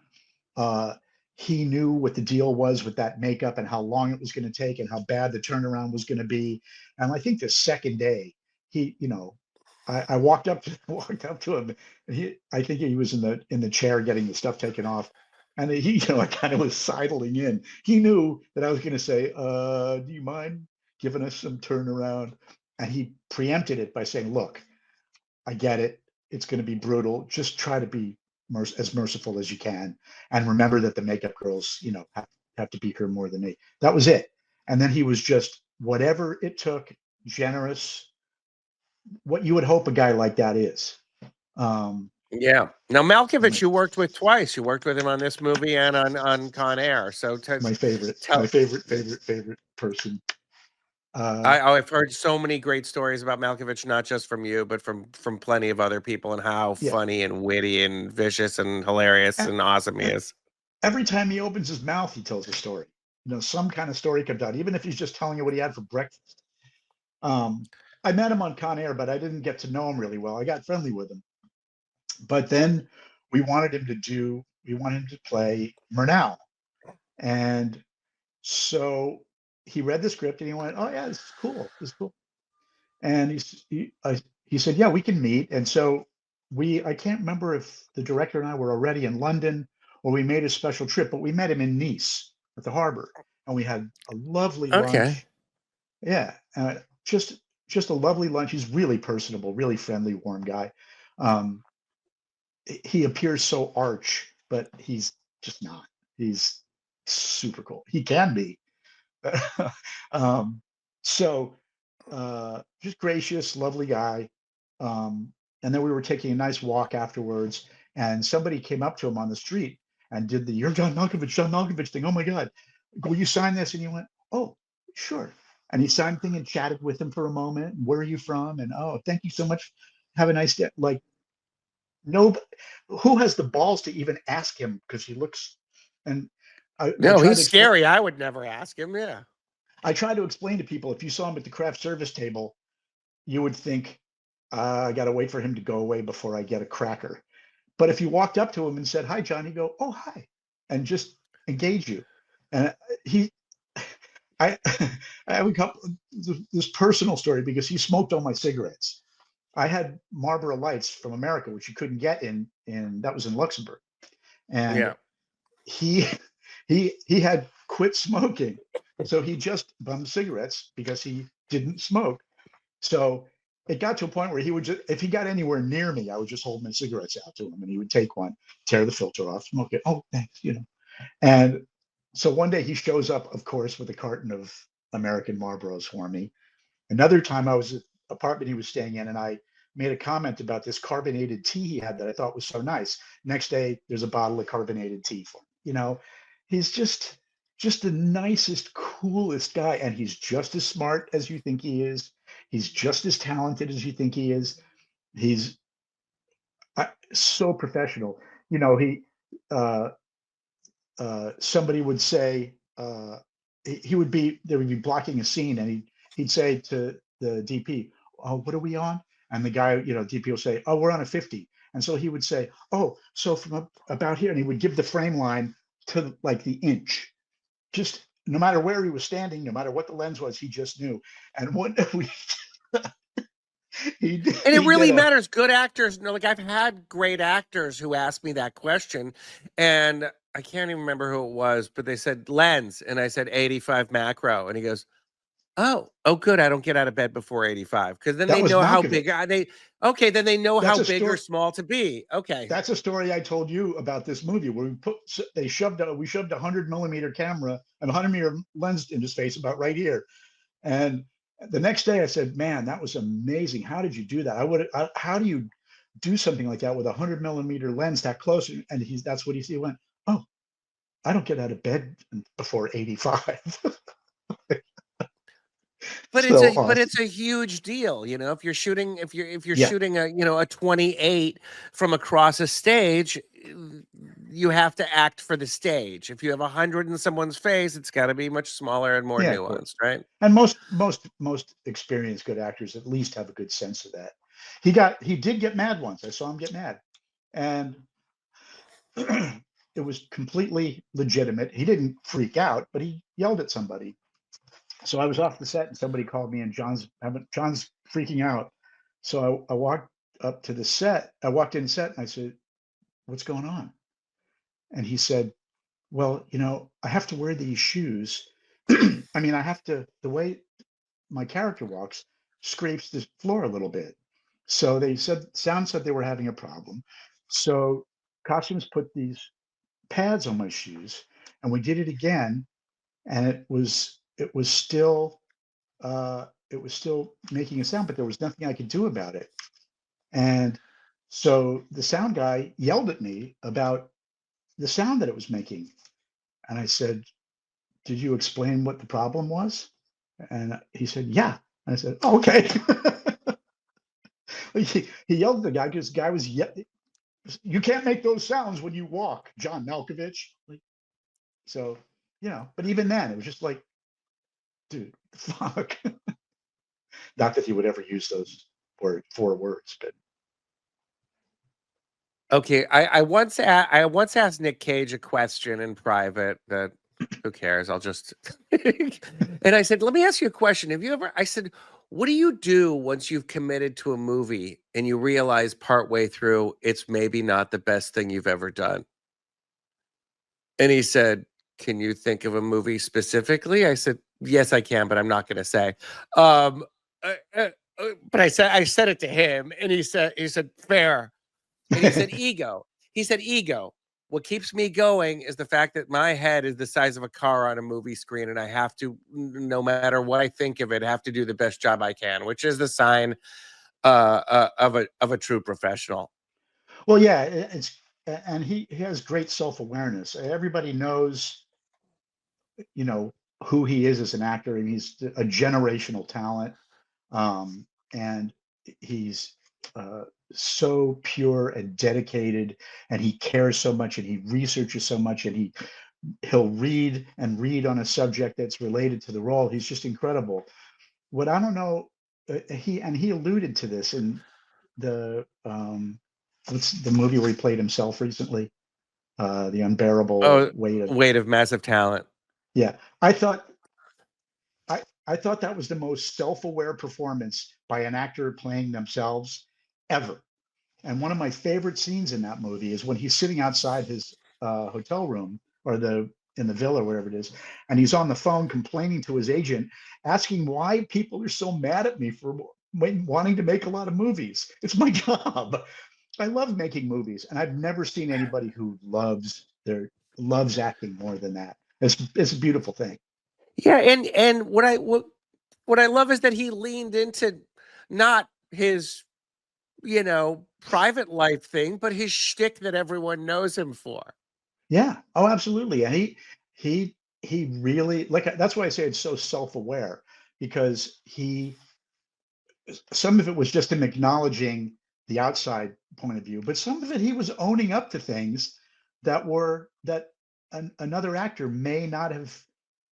He knew what the deal was with that makeup and how long it was going to take and how bad the turnaround was going to be. And I think the second day, I walked up to him. And I think he was in the chair getting the stuff taken off, and I kind of was sidling in. He knew that I was going to say, "Do you mind giving us some turnaround?" And he preempted it by saying, "Look, I get it. It's going to be brutal. Just try to be as merciful as you can, and remember that the makeup girls, have to beat her more than me." That was it. And then he was just whatever it took, generous, what you would hope a guy like that is. Yeah. Now Malkovich, you worked with twice. You worked with him on this movie and on Con Air. So My favorite person. I've heard so many great stories about Malkovich, not just from you, but from plenty of other people, and how funny and witty and vicious and hilarious and awesome he is. Every time he opens his mouth, he tells a story. Some kind of story comes out, even if he's just telling you what he had for breakfast. I met him on Con Air, but I didn't get to know him really well. I got friendly with him. But then we wanted him to play Murnau. And so he read the script and he went, "Oh yeah, this is cool. This is cool." And he said, "Yeah, we can meet." And so I can't remember if the director and I were already in London or we made a special trip, but we met him in Nice at the harbor, and we had a lovely lunch. Yeah, just a lovely lunch. He's really personable, really friendly, warm guy. He appears so arch, but he's just not. He's super cool. He can be. So just gracious, lovely guy. And then we were taking a nice walk afterwards, and somebody came up to him on the street and did the "You're John Malkovich thing. Oh my God, will you sign this?" And he went, "Oh, sure." And he signed the thing and chatted with him for a moment. "Where are you from?" And, "Oh, thank you so much. Have a nice day." Like, who has the balls to even ask him? Because he looks, and no, he's scary. I would never ask him. Yeah. I try to explain to people, if you saw him at the craft service table, you would think, I got to wait for him to go away before I get a cracker. But if you walked up to him and said, "Hi, John," he'd go, "Oh, hi," and just engage you. And I have this personal story, because he smoked all my cigarettes. I had Marlboro Lights from America, which you couldn't get in that was in Luxembourg, and Yeah. he he had quit smoking, so he just bummed cigarettes because he didn't smoke. So it got to a point where he would just, if he got anywhere near me, I would just hold my cigarettes out to him, and he would take one, tear the filter off, smoke it. Oh, thanks, you know. And so one day he shows up, of course, with a carton of American Marlboros for me. Another time I was at the apartment he was staying in, and I made a comment about this carbonated tea he had that I thought was so nice. Next day, there's a bottle of carbonated tea for him. You know, he's just the nicest, coolest guy, and he's just as smart as you think he is. He's just as talented as you think he is. He's so professional. You know, uh, somebody would say he would be there would be blocking a scene, and he'd say to the DP, "Oh, what are we on?" And the guy, you know, DP will say, "Oh, we're on a 50." And so he would say, "Oh, so from about here," and he would give the frame line to like the inch. Just no matter where he was standing, no matter what the lens was, he just knew. And what we he did, And it he did really a matters. Good actors, you know, like I've had great actors who asked me that question, and I can't even remember who it was, but they said lens, and I said 85 macro, and he goes, "Oh, good. I don't get out of bed before 85 because then that they was know how Malkovich. big okay. Then they know That's how a big or story. small to be. Okay, That's a story I told you about this movie where we shoved a 100 millimeter camera and a 100 millimeter lens in his face about right here. And the next day I said, "Man, that was amazing. How did you do that? How do you do something like that with a 100 millimeter lens that close?" And that's what he went, "Oh, I don't get out of bed before 85." but So it's awesome. a huge deal, you know. If you're shooting, if you're Yeah. shooting a 28 from across a stage, you have to act for the stage. If you have 100 in someone's face, it's got to be much smaller and more Yeah, of course. nuanced, right? And most experienced good actors at least have a good sense of that. He did get mad once. I saw him get mad. And it was completely legitimate. He didn't freak out, but he yelled at somebody. So I was off the set, and somebody called me, and John's freaking out. So I walked up to the set. I walked in set, and I said, "What's going on?" And he said, "Well, you know, I have to wear these shoes. I mean, I have to. The way my character walks scrapes the floor a little bit." So sound said they were having a problem. So costumes put these pads on my shoes, and we did it again, and it was still making a sound, but there was nothing I could do about it. And so the sound guy yelled at me about the sound that it was making, and I said, "Did you explain what the problem was?" And he said, "Yeah." And I said, "Oh, okay." He yelled at the guy because the guy was "You can't make those sounds when you walk, John Malkovich." Like, so, you know, but even then, it was just like, dude, fuck. Not that he would ever use those four words, but Okay, I once asked Nick Cage a question in private that who cares? I'll just and I said, "Let me ask you a question. Have you ever?" I said, "What do you do once you've committed to a movie and you realize partway through it's maybe not the best thing you've ever done?" And he said, "Can you think of a movie specifically?" I said, "Yes, I can, but I'm not going to say." Um, uh, uh, but I said it to him, and he said, "Fair." And he said, "Ego." He said, "Ego. What keeps me going is the fact that my head is the size of a car on a movie screen, and I have to, no matter what I think of it, have to do the best job I can," which is the sign of a true professional. well, yeah, and he has great self-awareness. Everybody knows, you know, who he is as an actor, and he's a generational talent. And he's so pure and dedicated, and he cares so much, and he researches so much, and he'll read and read on a subject that's related to the role. He's just incredible. What I don't know, he alluded to this in the what's the movie where he played himself recently, The Unbearable Oh, Weight of. weight of massive talent. Yeah, I thought that was the most self-aware performance by an actor playing themselves ever. And one of my favorite scenes in that movie is when he's sitting outside his hotel room or in the villa, wherever it is, and he's on the phone complaining to his agent, asking why people are so mad at me for wanting to make a lot of movies. It's my job. I love making movies, and I've never seen anybody who loves acting more than that. It's a beautiful thing. Yeah, and what I love is that he leaned into not his, private life thing, but his shtick that everyone knows him for. Yeah. Oh, absolutely. And he really, like, that's why I say it's so self-aware, because some of it was just him acknowledging the outside point of view, but some of it he was owning up to things that another actor may not have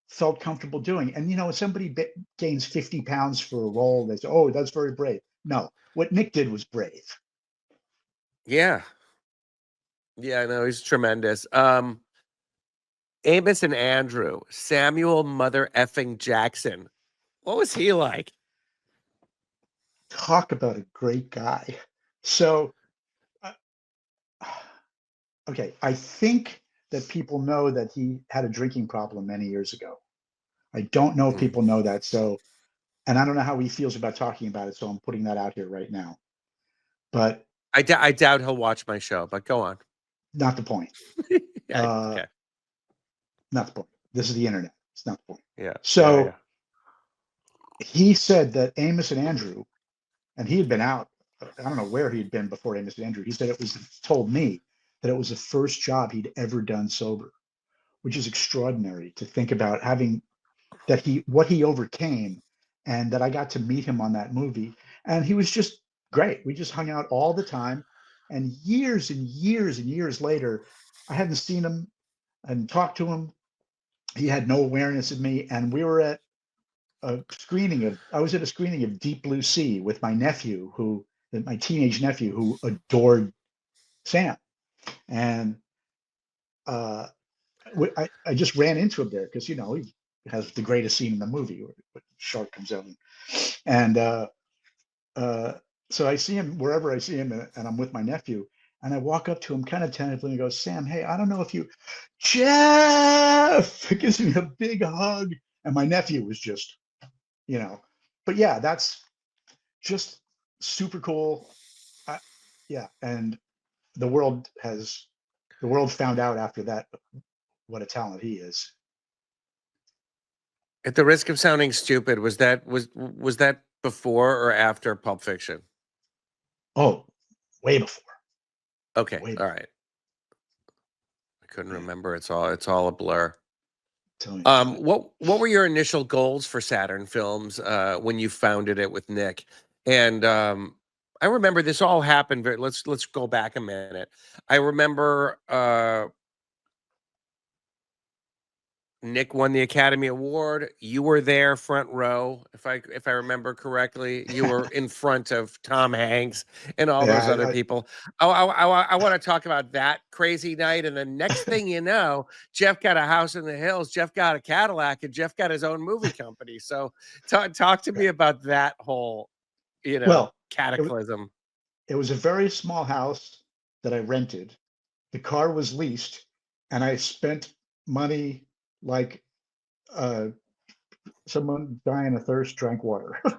felt comfortable doing. And when somebody gains 50 pounds for a role, they say, "Oh, that's very brave." No, what Nick did was brave. Yeah. Yeah, no, he's tremendous. Amos and Andrew, Samuel Mother effing Jackson. What was he like? Talk about a great guy. So, uh, okay, I think that people know that he had a drinking problem many years ago. I don't know if people know that. So, and I don't know how he feels about talking about it. So I'm putting that out here right now. But I doubt he'll watch my show, but go on. not the point. Okay. Not the point. This is the internet. It's not the point. Yeah. So yeah. he said that Amos and Andrew, and he had been out. I don't know where he had been before Amos and Andrew. He said told me that it was the first job he'd ever done sober, which is extraordinary to think about, having what he overcame, and that I got to meet him on that movie. And he was just great. We just hung out all the time. And years and years and years later, I hadn't seen him and talked to him. He had no awareness of me. And we were at I was at a screening of Deep Blue Sea with my nephew, my teenage nephew, who adored Sam. And I just ran into him there because, he has the greatest scene in the movie where the shark comes out. And so I see him wherever I see him, and I'm with my nephew. And I walk up to him kind of tentatively and go, "Sam, hey, I don't know if Jeff!" It gives me a big hug. And my nephew was just, but yeah, that's just super cool. Yeah. And the world found out after that what a talent he is. At the risk of sounding stupid, was that before or after Pulp Fiction? Oh, way before. Okay. Way All right. I couldn't remember. It's all a blur. Tell me about it. What were your initial goals for Saturn Films when you founded it with Nick? And I remember this all happened. Let's go back a minute. I remember Nick won the Academy Award. You were there, front row, if I remember correctly. You were in front of Tom Hanks and all those other people. I want to talk about that crazy night. And the next thing you know, Jeff got a house in the hills. Jeff got a Cadillac, and Jeff got his own movie company. So talk to me about that whole, cataclysm. It was a very small house that I rented. The car was leased, and I spent money like someone dying of thirst drank water. I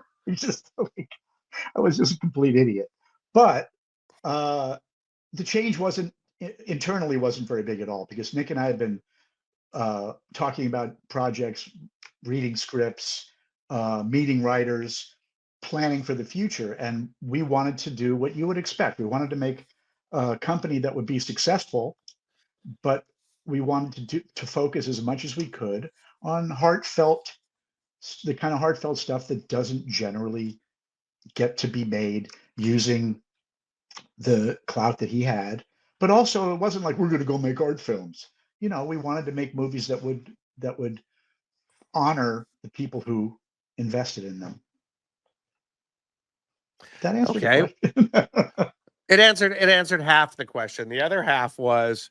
was just a complete idiot. But the change internally wasn't very big at all, because Nick and I had been talking about projects, reading scripts, meeting writers, planning for the future. And we wanted to do what you would expect. We wanted to make a company that would be successful, but we wanted to focus as much as we could on the kind of heartfelt stuff that doesn't generally get to be made using the clout that he had. But also, it wasn't like we're going to go make art films. We wanted to make movies that would honor the people who invested in them. That answered the question. It answered half the question. The other half was,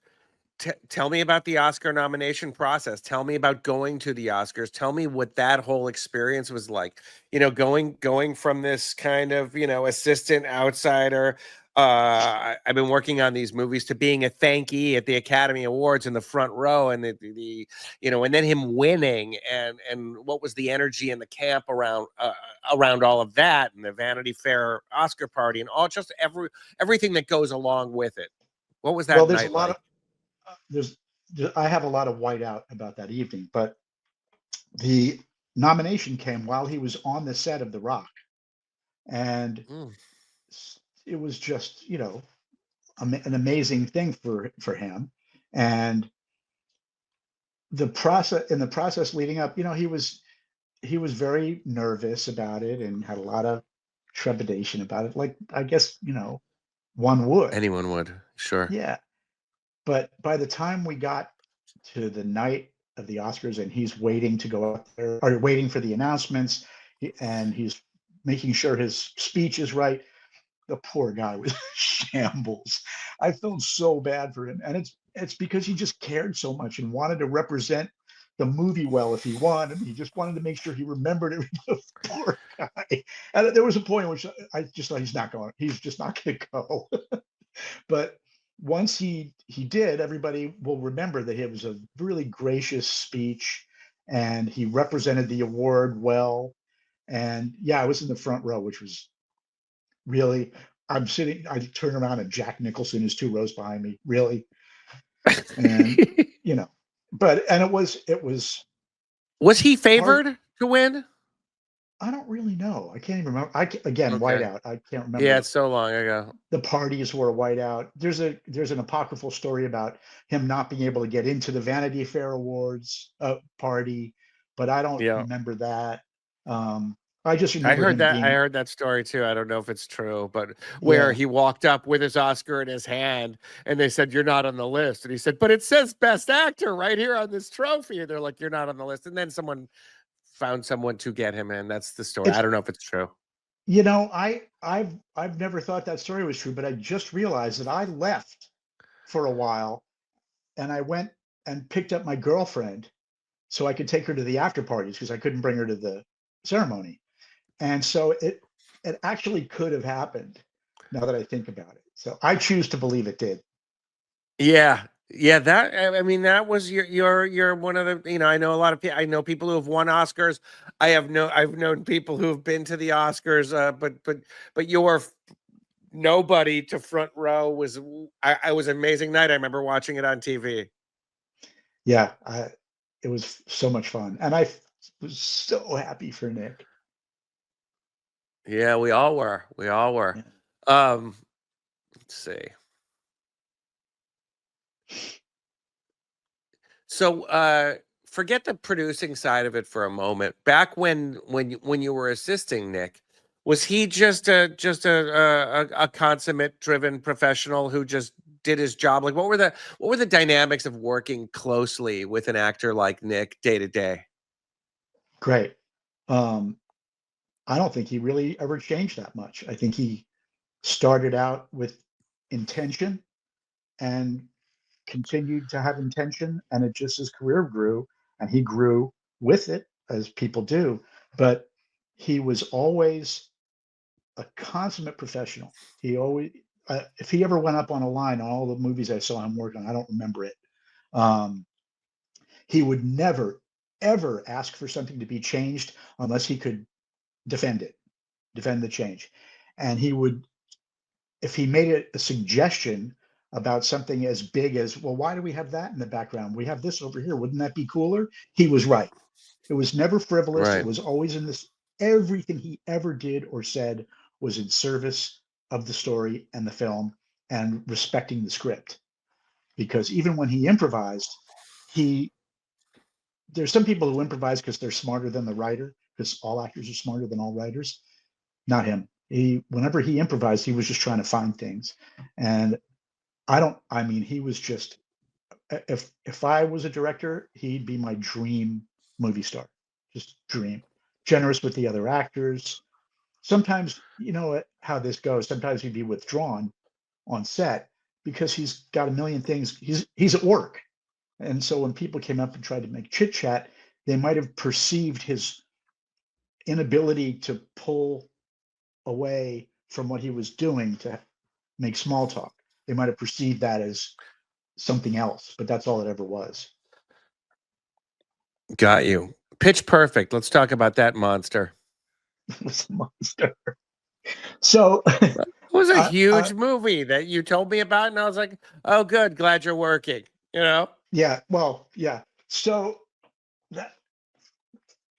tell me about the Oscar nomination process. Tell me about going to the Oscars. Tell me what that whole experience was like. Going from this kind of, assistant outsider. I've been working on these movies to being a thankee at the Academy Awards in the front row, and and then him winning, and what was the energy in the camp around all of that, and the Vanity Fair Oscar party, and all just everything that goes along with it. What was that Well, there's a night lot like? of I have a lot of whiteout about that evening, but the nomination came while he was on the set of The Rock, and Mm. it was just an amazing thing for him. And the process leading up, he was very nervous about it and had a lot of trepidation about it, like I guess one would. Anyone would, sure. Yeah, but by the time we got to the night of the Oscars and he's waiting to go up there, or waiting for the announcements, and he's making sure his speech is right, the poor guy was shambles. I felt so bad for him, and it's because he just cared so much and wanted to represent the movie well if he won, and he just wanted to make sure he remembered it. The poor guy. And there was a point in which I just thought he's just not going to go. But once he did, everybody will remember that it was a really gracious speech, and he represented the award well. And yeah, I was in the front row, which was really, I turn around and Jack Nicholson is 2 rows behind me, really. And and it was Was he hard. favored to win? I don't really know. I can't even remember. Again, Okay. whiteout. I can't remember. Yeah, it's so long ago. The parties were whiteout. There's an apocryphal story about him not being able to get into the Vanity Fair Awards party, but I don't Yeah. remember that. I just I remember heard him that. being. I heard that story too. I don't know if it's true, but where Yeah. he walked up with his Oscar in his hand, and they said, "You're not on the list," and he said, "But it says Best Actor right here on this trophy." And they're like, "You're not on the list." And then someone found someone to get him in. That's the story. It's I don't know if it's true. I've never thought that story was true, but I just realized that I left for a while and I went and picked up my girlfriend so I could take her to the after parties because I couldn't bring her to the ceremony. And so it actually could have happened now that I think about it. So I choose to believe it did. Yeah. Yeah, that was you're one of the, I know a lot of people. I know people who have won Oscars. I've known people who have been to the Oscars, but your nobody to front row was I was an amazing night. I remember watching it on TV. Yeah, it was so much fun, and I was so happy for Nick. Yeah, we all were. We all were. Yeah. Let's see. So forget the producing side of it for a moment. Back when you were assisting Nick, was he just a consummate driven professional who just did his job? Like what were the dynamics of working closely with an actor like Nick day to day? Great. I don't think he really ever changed that much. I think he started out with intention and continued to have intention, and it just his career grew and he grew with it as people do. But he was always a consummate professional. He always, if he ever went up on a line on all the movies I saw him work on, I don't remember it. He would never, ever ask for something to be changed unless he could defend the change. And he would, if he made it a suggestion about something as big as, well, why do we have that in the background? We have this over here. Wouldn't that be cooler? He was right. It was never frivolous. Right. It was always in this, everything he ever did or said was in service of the story and the film and respecting the script. Because even when he improvised, there's some people who improvise because they're smarter than the writer, because all actors are smarter than all writers. Not him. Whenever he improvised, he was just trying to find things. And he was just, if I was a director, he'd be my dream movie star. Just dream. Generous with the other actors. Sometimes, you know how this goes. Sometimes he'd be withdrawn on set because he's got a million things. He's at work. And so when people came up and tried to make chit chat, they might have perceived his inability to pull away from what he was doing to make small talk. They might have perceived that as something else, but that's all it ever was. Got you. Pitch Perfect. Let's talk about that monster. It was a monster. So It was a I- huge movie that you told me about, and I was like, "Oh, good, glad you're working." You know? yeah, well, yeah. So that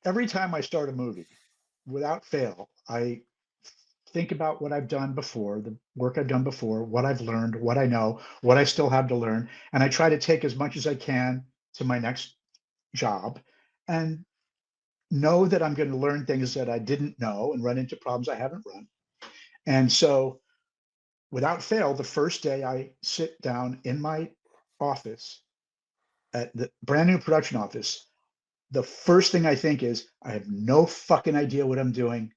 every time I start a movie, without fail, I think about what I've done before, the work I've done before, what I've learned, what I know, what I still have to learn, and I try to take as much as I can to my next job, and know that I'm going to learn things that I didn't know and run into problems I haven't run. And so, without fail, the first day I sit down in my office at the brand new production office, the first thing I think is, I have no fucking idea what I'm doing.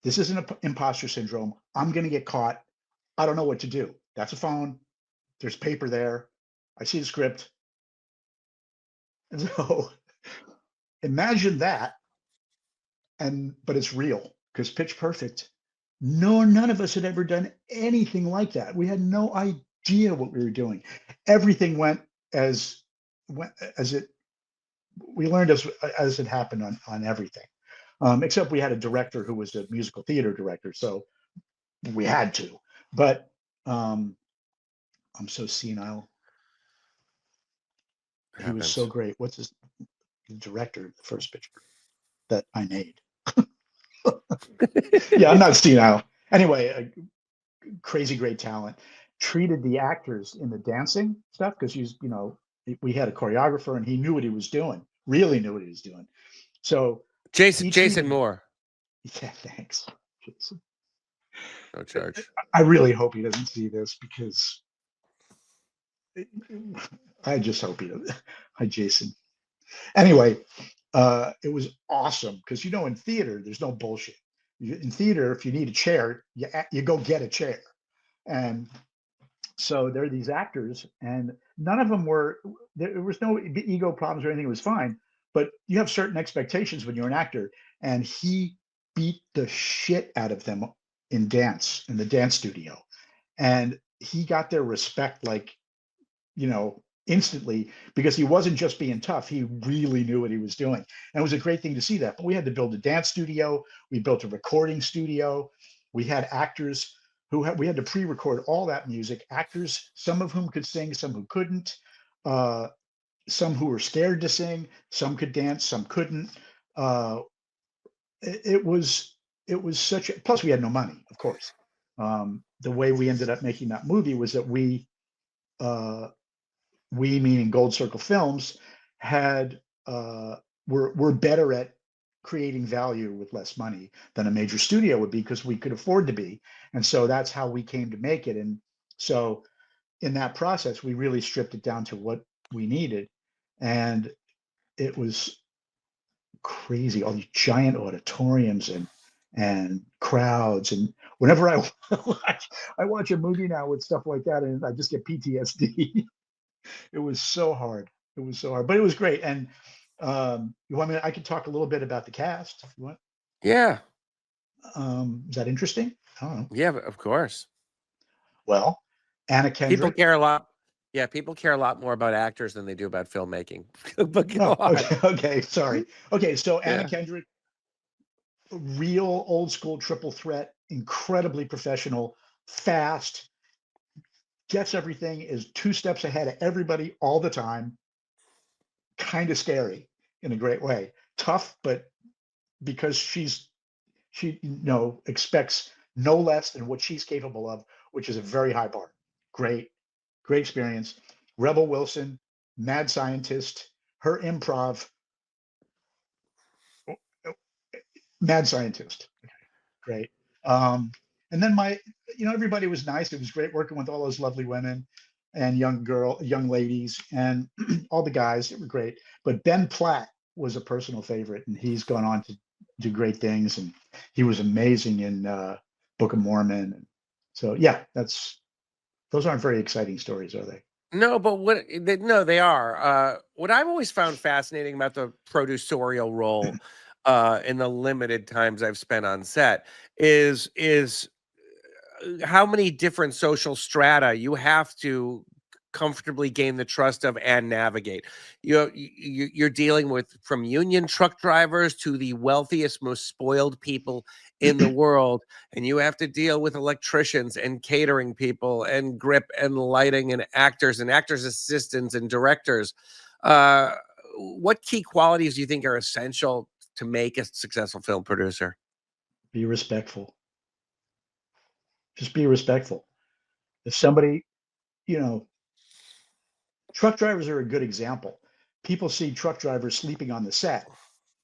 This isn't an imposter syndrome. I'm going to get caught. I don't know what to do. That's a phone. There's paper there. I see the script. And so imagine that. But it's real, because Pitch Perfect, none of us had ever done anything like that. We had no idea what we were doing. Everything went as it, we learned as it happened on everything. Except we had a director who was a musical theater director, so we had to. But I'm so senile. He was so Happens. great. What's his, the director of the first picture that I made? Yeah, I'm not senile. Anyway, a crazy great talent. Treated the actors in the dancing stuff, because we had a choreographer and he knew what he was doing. Really knew what he was doing. So Jason he treated, Moore. yeah, thanks. Jason. No charge. I really hope he doesn't see this, because I just hope he doesn't. Hi, Jason. Anyway, it was awesome, because in theater there's no bullshit. In theater, if you need a chair, you go get a chair. And so there are these actors, and none of them there was no ego problems or anything. It was fine, but you have certain expectations when you're an actor, and he beat the shit out of them in the dance studio, and he got their respect, like, instantly, because he wasn't just being tough. He really knew what he was doing. And it was a great thing to see that. But we had to build a dance studio. We built a recording studio. We had actors we had to pre-record all that music. Actors, some of whom could sing, some who couldn't, some who were scared to sing, some could dance, some couldn't. It was such a, plus we had no money, of course. The way we ended up making that movie was that we meaning Gold Circle Films, had were better at creating value with less money than a major studio would be, because we could afford to be. And so that's how we came to make it. And so in that process, we really stripped it down to what we needed. And it was crazy, all these giant auditoriums and crowds. And whenever I watch a movie now with stuff like that, and I just get PTSD. It was so hard. It was so hard, but it was great. And you want me? I could talk a little bit about the cast if you want. Yeah. Is that interesting? I don't know. Yeah, of course. Well, Anna People Kendrick. care a lot. Yeah, people care a lot more about actors than they do about filmmaking. But go on. Okay, sorry. Okay, so Anna Yeah. Kendrick, real old school triple threat, incredibly professional, fast, gets everything, is 2 steps ahead of everybody all the time. Kind of scary in a great way. Tough, but because she expects no less than what she's capable of, which is a very high bar. Great experience. Rebel Wilson, mad scientist, her improv, mad scientist. Great. And then everybody was nice. It was great working with all those lovely women and young ladies, and all the guys. They were great. But Ben Platt was a personal favorite, and he's gone on to do great things. And he was amazing in Book of Mormon. So yeah, that's Those aren't very exciting stories, are they? No, but no, they are. What I've always found fascinating about the producerial role, in the limited times I've spent on set is how many different social strata you have to comfortably gain the trust of and navigate. You're dealing with from union truck drivers to the wealthiest, most spoiled people in the world, and you have to deal with electricians and catering people and grip and lighting and actors assistants and directors. Uh, what key qualities do you think are essential to make a successful film producer? Be respectful. Just be respectful. If somebody, you know, truck drivers are a good example. People see truck drivers sleeping on the set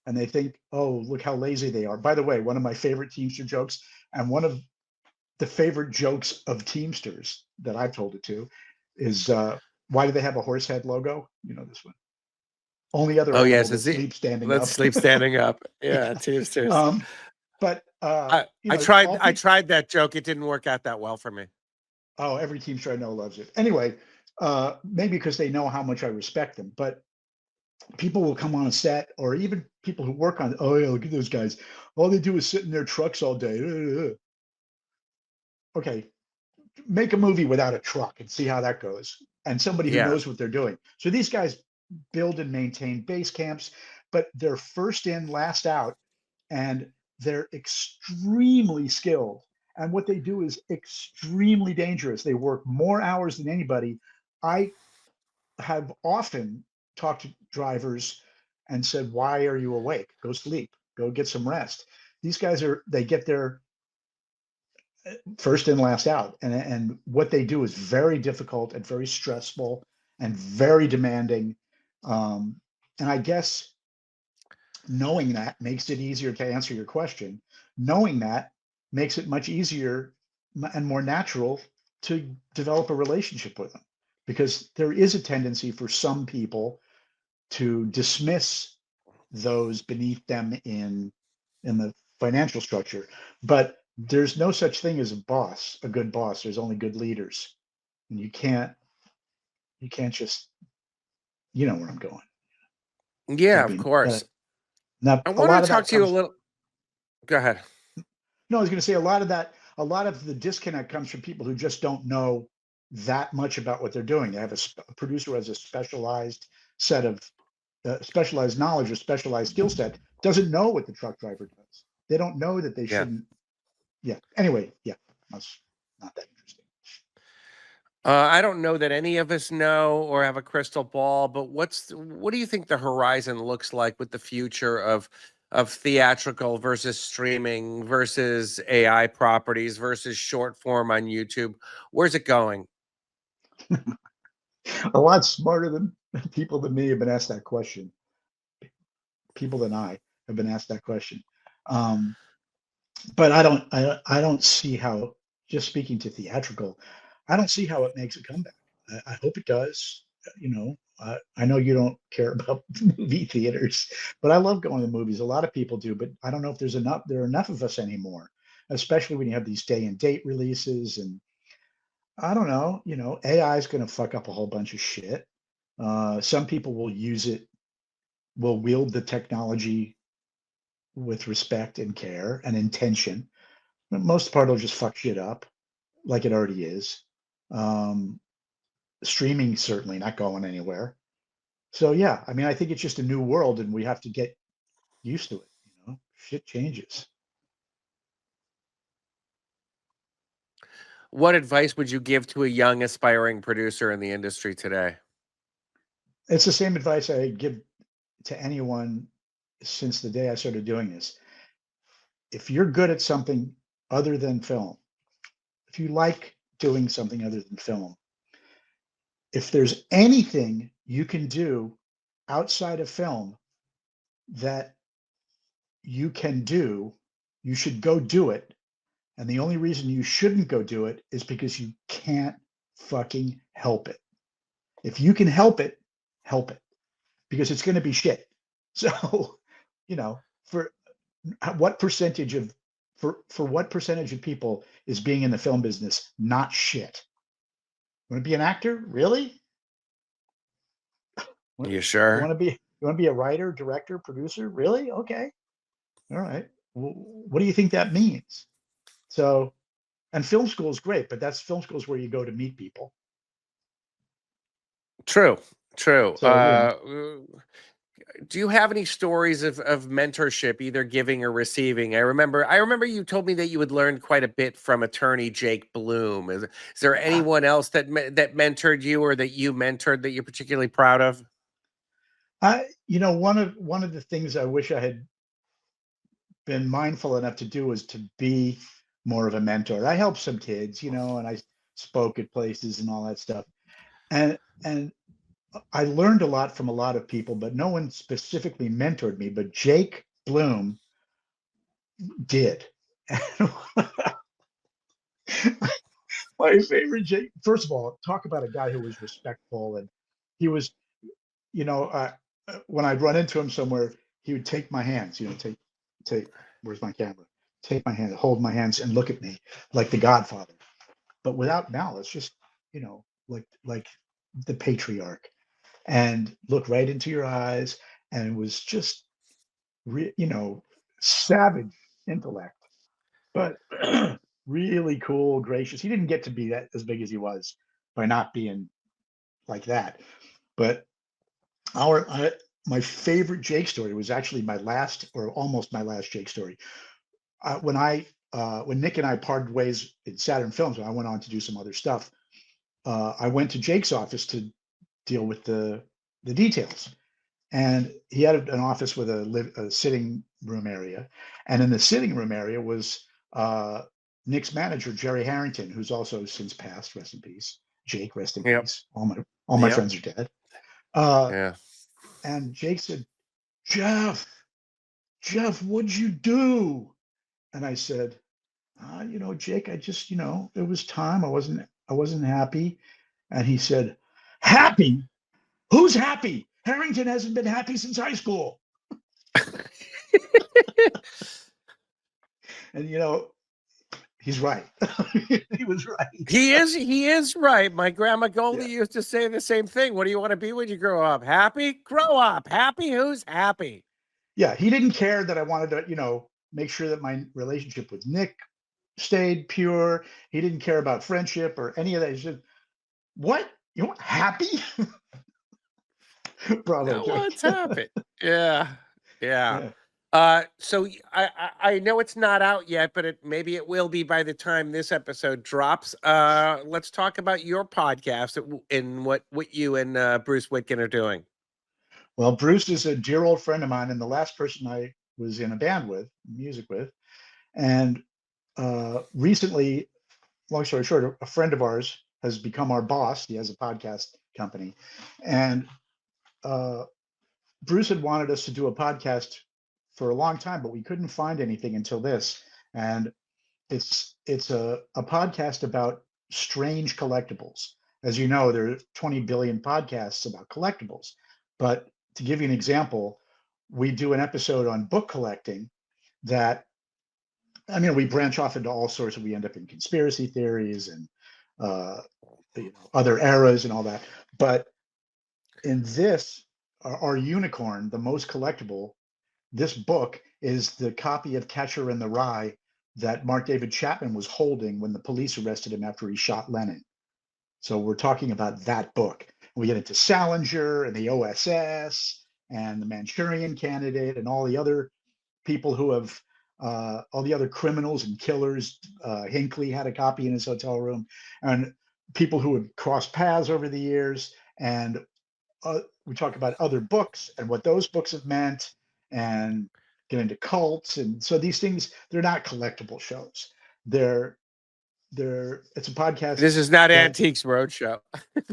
and they think, oh, look how lazy they are. By the way, one of my favorite Teamster jokes, and one of the favorite jokes of Teamsters that I've told it to, is why do they have a horse head logo? You know this one. Only other Oh animal yes, that sleeps standing let's up. sleep standing up. Yeah, Yeah. Teamsters. Um, but I you I know, tried all I people. tried that joke. It didn't work out that well for me. Oh, every Teamster I know loves it. Anyway, maybe because they know how much I respect them. But people will come on a set, or even people who work on. Oh yeah, look at those guys. All they do is sit in their trucks all day. Okay, make a movie without a truck and see how that goes. And somebody who Yeah. knows what they're doing. So these guys build and maintain base camps, but they're first in, last out, and they're extremely skilled. And what they do is extremely dangerous. They work more hours than anybody. I have often talked to drivers and said, why are you awake? Go sleep, go get some rest. These guys they get their first in, last out. And what they do is very difficult and very stressful and very demanding. And I guess knowing that makes it easier to answer your question. Knowing that makes it much easier and more natural to develop a relationship with them, because there is a tendency for some people to dismiss those beneath them in the financial structure. But there's no such thing as a good boss. There's only good leaders. And you can't just, you know where I'm going. Yeah, Can't of be course. now I a want lot to of talk that to you a comes. little. Go ahead. No, I was going to say a lot of the disconnect comes from people who just don't know that much about what they're doing. They have a producer who has a specialized set of specialized knowledge or specialized skill set, doesn't know what the truck driver does. They don't know that they Yeah. shouldn't. Yeah. Anyway, yeah, that's not that interesting. I don't know that any of us know or have a crystal ball, but what do you think the horizon looks like with the future of theatrical versus streaming versus AI properties versus short form on YouTube? Where's it going? A lot smarter than people than me have been asked that question. People than I have been asked that question. Um, but I don't see how, just speaking to theatrical, I don't see how it makes a comeback. I hope it does. You know, I know you don't care about movie theaters, but I love going to the movies. A lot of people do, but I don't know if there are enough of us anymore, especially when you have these day and date releases. And I don't know, AI is going to fuck up a whole bunch of shit. Some people will use it, will wield the technology with respect and care and intention. But most part, it'll just fuck shit up like it already is. Um, Streaming certainly not going anywhere. So yeah, I mean, I think it's just a new world, and we have to get used to it. Shit changes. What advice would you give to a young aspiring producer in the industry today? It's the same advice I give to anyone since the day I started doing this. If you're good at something other than film, if you like doing something other than film, if there's anything you can do outside of film that you can do, you should go do it. And the only reason you shouldn't go do it is because you can't fucking help it. If you can help it, because it's going to be shit. So, for what percentage of for what percentage of people is being in the film business not shit? Want to be an actor? Really? You You sure? want to be a writer, director, producer? Really? Okay. All right. What do you think that means? So, and film school is great, but that's film school is where you go to meet people. True. True. So, Do you have any stories of mentorship, either giving or receiving? I remember you told me that you had learned quite a bit from attorney Jake Bloom. Is there anyone else that mentored you or that you mentored that you're particularly proud of? one of the things I wish I had been mindful enough to do was to be more of a mentor. I helped some kids, and I spoke at places and all that stuff. And I learned a lot from a lot of people, but no one specifically mentored me. But Jake Bloom did. My favorite Jake. First of all, talk about a guy who was respectful, and he was, when I'd run into him somewhere, he would take my hands. Take. Where's my camera? Take my hand, hold my hands, and look at me like the Godfather, but without malice. Just like the patriarch, and look right into your eyes, and it was just savage intellect, but really cool, gracious. He didn't get to be that as big as he was by not being like that. But my favorite Jake story was actually my last, or almost my last Jake story. When Nick and I parted ways in Saturn Films, and I went on to do some other stuff, I went to Jake's office to deal with the details. And he had an office with a sitting room area, and in the sitting room area was Nick's manager, Jerry Harrington, who's also since passed. Rest in peace, Jake. Rest in Yep. peace. All my Yep. friends are dead. Uh, Yeah. and Jake said, Jeff, what'd you do? And I said, Jake, I just, it was time. I wasn't happy. And he said, happy? Who's happy? Harrington hasn't been happy since high school. And he's right. He was right. He is right. My grandma Goldie Yeah. used to say the same thing. What do you want to be when you grow up? Happy? Grow up. Happy? Who's happy? Yeah, he didn't care that I wanted to, make sure that my relationship with Nick stayed pure. He didn't care about friendship or any of that. He said, what? You want happy? Bravo, No, Jake. what's happened? Yeah. Yeah. So I know it's not out yet, but maybe it will be by the time this episode drops. Let's talk about your podcast and what you and Bruce Witkin are doing. Well, Bruce is a dear old friend of mine, and the last person I was in a band with, music with. And recently, long story short, a friend of ours has become our boss. He has a podcast company. And Bruce had wanted us to do a podcast for a long time, but we couldn't find anything until this. And it's a podcast about strange collectibles. As you know, there are 20 billion podcasts about collectibles. But to give you an example, we do an episode on book collecting that, we branch off into all sorts, we end up in conspiracy theories and other eras and all that. But in this, our unicorn, the most collectible, this book is the copy of Catcher in the Rye that Mark David Chapman was holding when the police arrested him after he shot Lenin. So we're talking about that book. We get into Salinger and the OSS and the Manchurian Candidate and all the other people who have, all the other criminals and killers. Hinckley had a copy in his hotel room, and people who had crossed paths over the years. And we talk about other books and what those books have meant, and get into cults. And so these things, they're not collectible shows. It's a podcast. This is not Antiques Roadshow.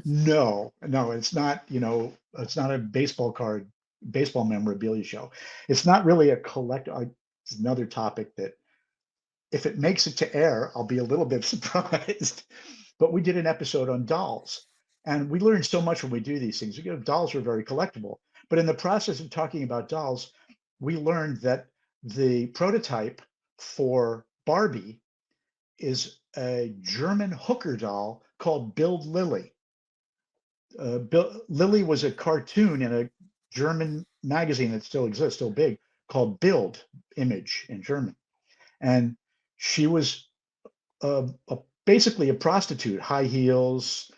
No, it's not, it's not a baseball memorabilia show. It's not really a it's another topic that if it makes it to air, I'll be a little bit surprised. But we did an episode on dolls, and we learned so much when we do these things. Dolls are very collectible, but in the process of talking about dolls, we learned that the prototype for Barbie is a German hooker doll called Build Lily. Lily was a cartoon in a German magazine that still exists, still big, called Bild, Image in German. And she was basically a prostitute, high heels,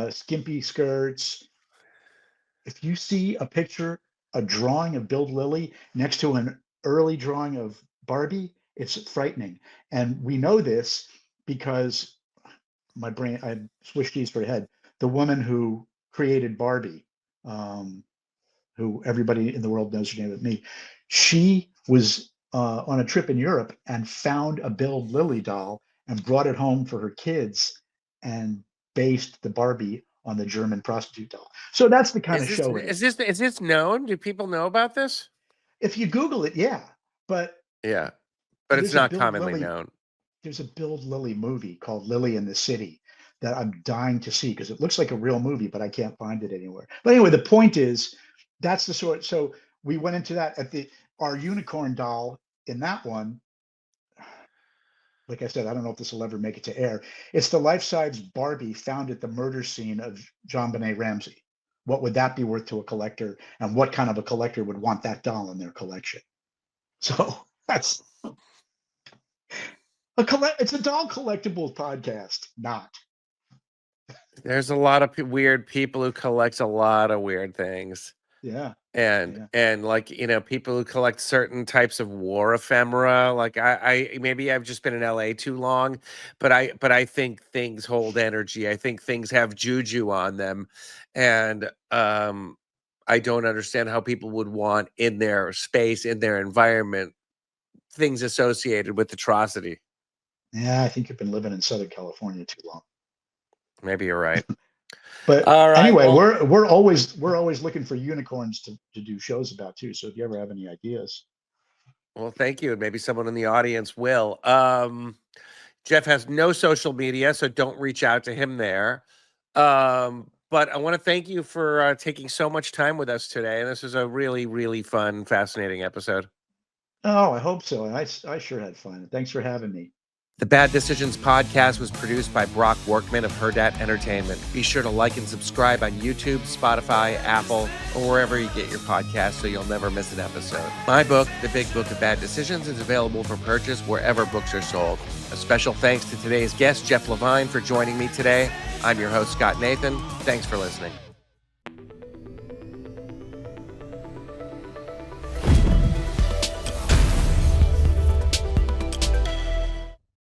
skimpy skirts. If you see a picture, a drawing of Build Lily next to an early drawing of Barbie, it's frightening. And we know this because my brain, I switched keys for a head. The woman who created Barbie, who everybody in the world knows her name but me, she was on a trip in Europe and found a Build Lily doll and brought it home for her kids and based the Barbie on the German prostitute doll. So that's the kind of show it is. Is this known? Do people know about this? If you Google it, yeah. But Yeah, but it's there's a not Build commonly Lily- known. there's a Build Lily movie called Lily in the City that I'm dying to see because it looks like a real movie, but I can't find it anywhere. But anyway, the point is that's the sort. So we went into that at our unicorn doll in that one. Like I said, I don't know if this will ever make it to air. It's the life-size Barbie found at the murder scene of JonBenet Ramsey. What would that be worth to a collector? And what kind of a collector would want that doll in their collection? So that's it's a doll collectible podcast, not. There's a lot of weird people who collect a lot of weird things. Yeah. And like, you know, people who collect certain types of war ephemera. Like I maybe I've just been in LA too long, but I think things hold energy. I think things have juju on them. And I don't understand how people would want in their space, in their environment, things associated with atrocity. Yeah, I think you've been living in Southern California too long. Maybe you're right. But All right, anyway, well- we're always looking for unicorns to do shows about too. So if you ever have any ideas. Well, thank you. And maybe someone in the audience will. Jeff has no social media, so don't reach out to him there. But I want to thank you for taking so much time with us today. And this was a really, really fun, fascinating episode. Oh, I hope so. And I sure had fun. Thanks for having me. The Bad Decisions podcast was produced by Brock Workman of Herdat Entertainment. Be sure to like and subscribe on YouTube, Spotify, Apple, or wherever you get your podcasts so you'll never miss an episode. My book, The Big Book of Bad Decisions, is available for purchase wherever books are sold. A special thanks to today's guest, Jeff Levine, for joining me today. I'm your host, Scott Nathan. Thanks for listening.